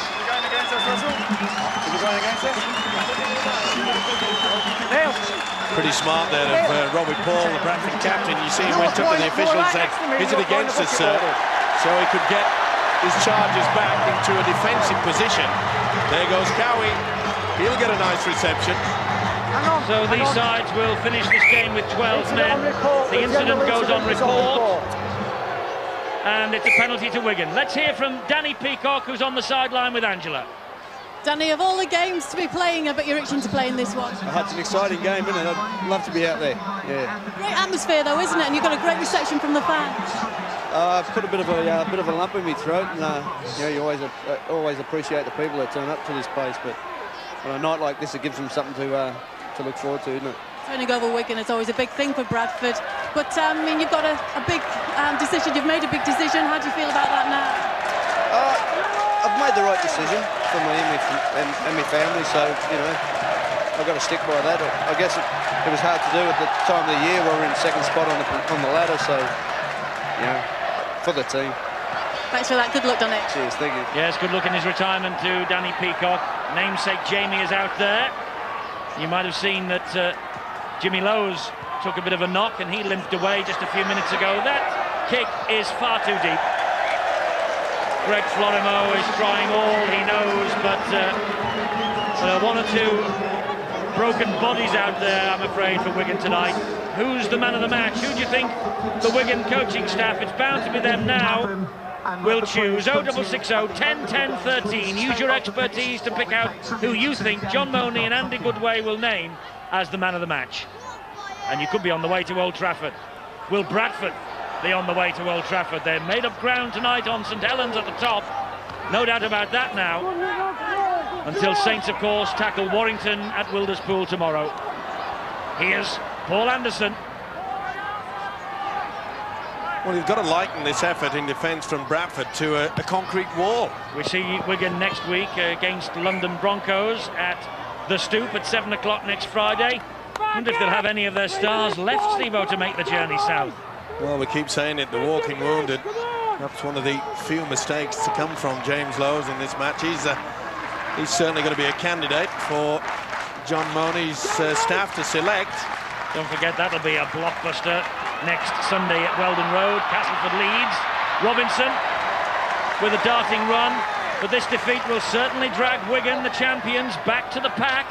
S2: Pretty smart there of Robbie Paul, the Bradford captain. You see him went up to the official and said, "Is it against us, sir?" So he could get his charges back into a defensive position. There goes Cowie. He'll get a nice reception.
S1: So these sides will finish this game with 12 men. The incident goes on report. And it's a penalty to Wigan. Let's hear from Danny Peacock, who's on the sideline with Angela.
S5: Danny, of all the games to be playing, I bet you're itching to play in this one.
S8: It's an exciting game, isn't it? I'd love to be out there. Yeah.
S5: Great atmosphere, though, isn't it? And you've got a great reception from the fans.
S8: I've put a bit of a lump in my throat, and you always appreciate the people that turn up to this place. But on a night like this, it gives them something to look forward to, isn't it?
S5: Turning over Wigan is always a big thing for Bradford. But, I mean, you've got a big decision. You've made a big decision. How do you feel about that now?
S8: I've made the right decision for me and my family, so, you know, I've got to stick by that. I guess it was hard to do at the time of the year where we're in second spot on the ladder, so, you know, for the team.
S5: Thanks for that. Good luck, Donny.
S8: Cheers, thank you.
S1: Yes, good luck in his retirement to Danny Peacock. Namesake Jamie is out there. You might have seen that Jimmy Lowes took a bit of a knock and he limped away just a few minutes ago. That kick is far too deep. Greg Florimo is trying all he knows, but one or two broken bodies out there, I'm afraid, for Wigan tonight. Who's the man of the match? Who do you think the Wigan coaching staff, it's bound to be them now, will choose? 0660 10 10 13. Use your expertise to pick out who you think John Money and Andy Goodway will name as the man of the match. And you could be on the way to Old Trafford. Will Bradford be on the way to Old Trafford? They're made up ground tonight on St Helens at the top. No doubt about that now. Until Saints, of course, tackle Warrington at Wilderspool tomorrow. Here's Paul Anderson.
S2: Well, you've got to liken this effort in defence from Bradford to a concrete wall.
S1: We see Wigan next week against London Broncos at the Stoop at 7 o'clock next Friday. I wonder if they'll have any of their stars left, Steve-O, to make the journey south.
S2: Well, we keep saying it, the walking wounded. Perhaps one of the few mistakes to come from James Lowes in this match. He's certainly going to be a candidate for John Money's staff to select.
S1: Don't forget, that'll be a blockbuster next Sunday at Weldon Road. Castleford leads. Robinson with a darting run. But this defeat will certainly drag Wigan, the champions, back to the pack.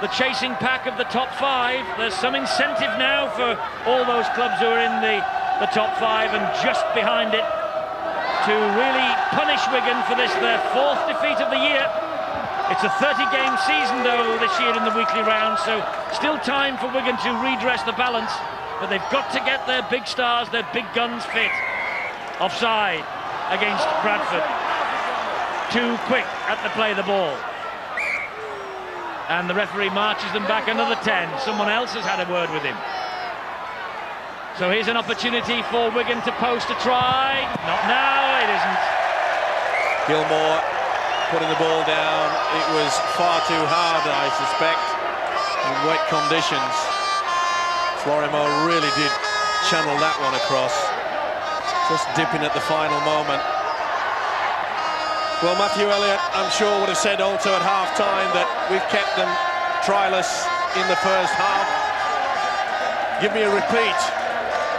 S1: The chasing pack of the top 5. There's some incentive now for all those clubs who are in the top 5 and just behind it to really punish Wigan for this, their 4th defeat of the year. It's a 30-game season, though, this year in the weekly round, so still time for Wigan to redress the balance. But they've got to get their big stars, their big guns fit. Offside against Bradford. Too quick at the play of the ball. And the referee marches them back another 10. Someone else has had a word with him. So here's an opportunity for Wigan to post a try. Not now, it isn't.
S2: Gilmore putting the ball down. It was far too hard, I suspect, in wet conditions. Florimo really did channel that one across. Just dipping at the final moment. Well, Matthew Elliott, I'm sure, would have said also at half-time that we've kept them tryless in the first half. Give me a repeat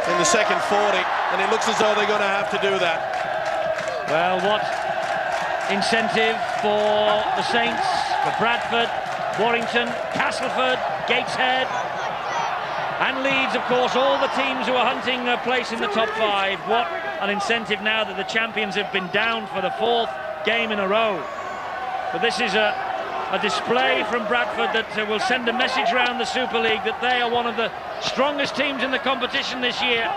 S2: in the second 40, and it looks as though they're going to have to do that.
S1: Well, what incentive for the Saints, for Bradford, Warrington, Castleford, Gateshead, and Leeds, of course, all the teams who are hunting a place in the top 5. What an incentive now that the champions have been down for the 4th game in a row. But this is a A display from Bradford that will send a message around the Super League that they are one of the strongest teams in the competition this year.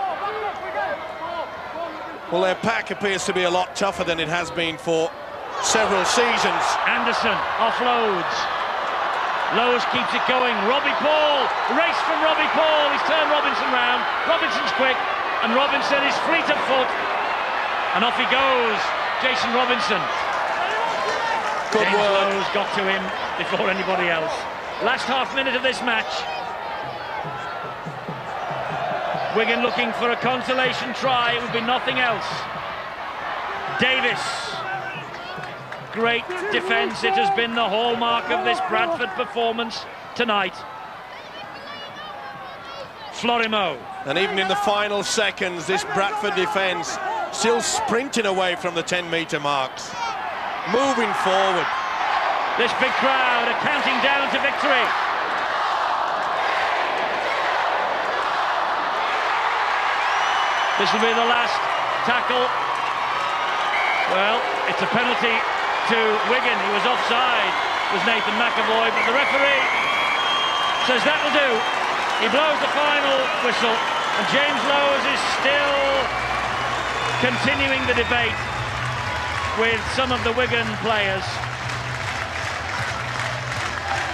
S2: Well, their pack appears to be a lot tougher than it has been for several seasons.
S1: Anderson offloads. Lowe's keeps it going. Robbie Paul, race from Robbie Paul. He's turned Robinson round. Robinson's quick, and Robinson is fleet of foot. And off he goes, Jason Robinson.
S2: Good
S1: James
S2: work.
S1: Lowe's got to him before anybody else. Last half minute of this match. Wigan looking for a consolation try. It would be nothing else. Davis. Great defence. It has been the hallmark of this Bradford performance tonight. Florimo.
S2: And even in the final seconds, this Bradford defence still sprinting away from the 10-metre marks. Moving forward.
S1: This big crowd are counting down to victory. This will be the last tackle. Well, it's a penalty to Wigan. He was offside, was Nathan McAvoy, but the referee says that'll do. He blows the final whistle, and James Lowe's is still continuing the debate with some of the Wigan players.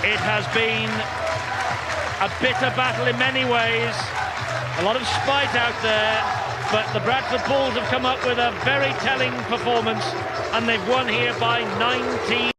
S1: It has been a bitter battle in many ways, a lot of spite out there, but the Bradford Bulls have come up with a very telling performance, and they've won here by 19.